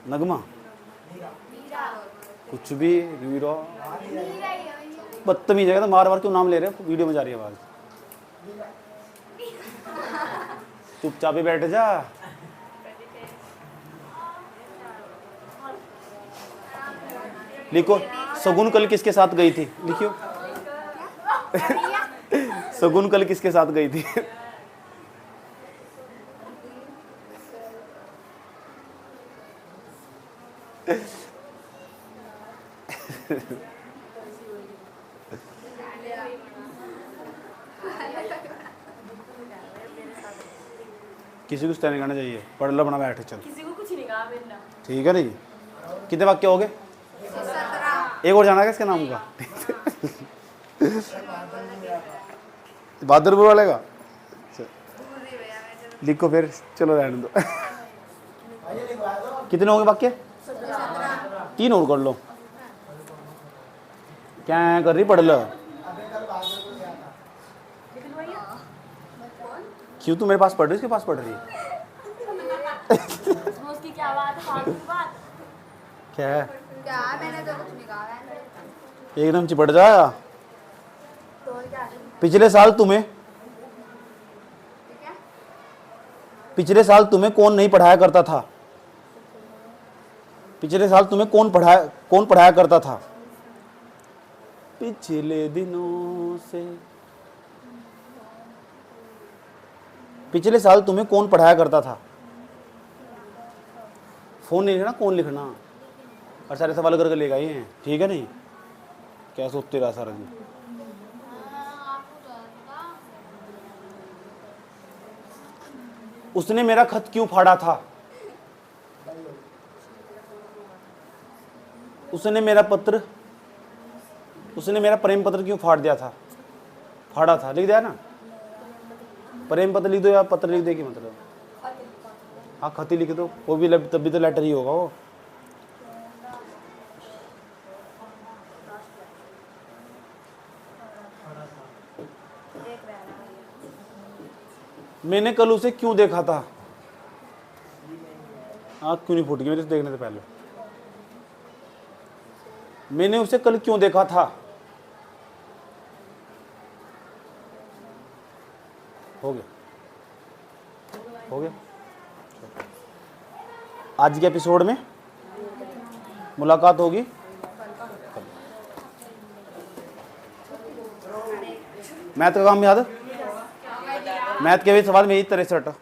A: नगमा, कुछ भी, वीरो, बदतमीज है तो मार मार क्यों नाम ले रहे हो? वीडियो में जा रही है आवाज। चुपचाप ही बैठ जा। लिखो, सगुन कल किसके साथ गई थी? लिखियो। सगुन कल किसके साथ गई थी? किसी को स्टैंड करना चाहिए। पढ़ लो अपना, बैठ चल।
B: किसी को कुछ नहीं कहा मैंने।
A: ठीक है नहीं? कितने वाक्य हो गए? एक और जाना है इसका नाम का। बहादुरपुर वाले का लिखो फिर, चलो रहने दो। कितने हो गए वाक्य? 3 और कर लो। क्या कर रही? पढ़ लो। क्यों तू मेरे पास पढ़ रही? इसके पास पढ़ रही है?
B: उसकी क्या बात है? फालतू की बात।
A: क्या है?
C: क्या मैंने तो कुछ नहीं कहा है।
A: एकदम चिपट जाएगा।
C: तो क्या है?
A: पिछले साल तुम्हें,
C: ठीक है?
A: पिछले साल तुम्हें कौन नहीं पढ़ाया करता था? पिछले साल तुम्हें कौन पढ़ाया करता था? पिछले दिनों से, पिछले साल तुम्हें कौन पढ़ाया करता था? फोन नहीं लिखना, कौन लिखना। और सारे सवाल करके ले गए हैं, ठीक है नहीं? क्या सोचते रहा सारा दिन? उसने मेरा खत क्यों फाड़ा था? उसने मेरा प्रेम पत्र क्यों फाड़ दिया था? फाड़ा था लिख दिया ना। प्रेम पत्र लिख दो या पत्र लिख दे, की मतलब? हाँ, खत ही लिख दो, वो भी तब भी तो लेटर ही होगा वो। मैंने कल उसे क्यों देखा था? आँख क्यों नहीं फूट गई मेरे से देखने से पहले? मैंने उसे कल क्यों देखा था? हो गया, हो गया। आज के एपिसोड में मुलाकात होगी। मैथ का काम याद? मैथ के भी सवाल मेरी तरह से हटा।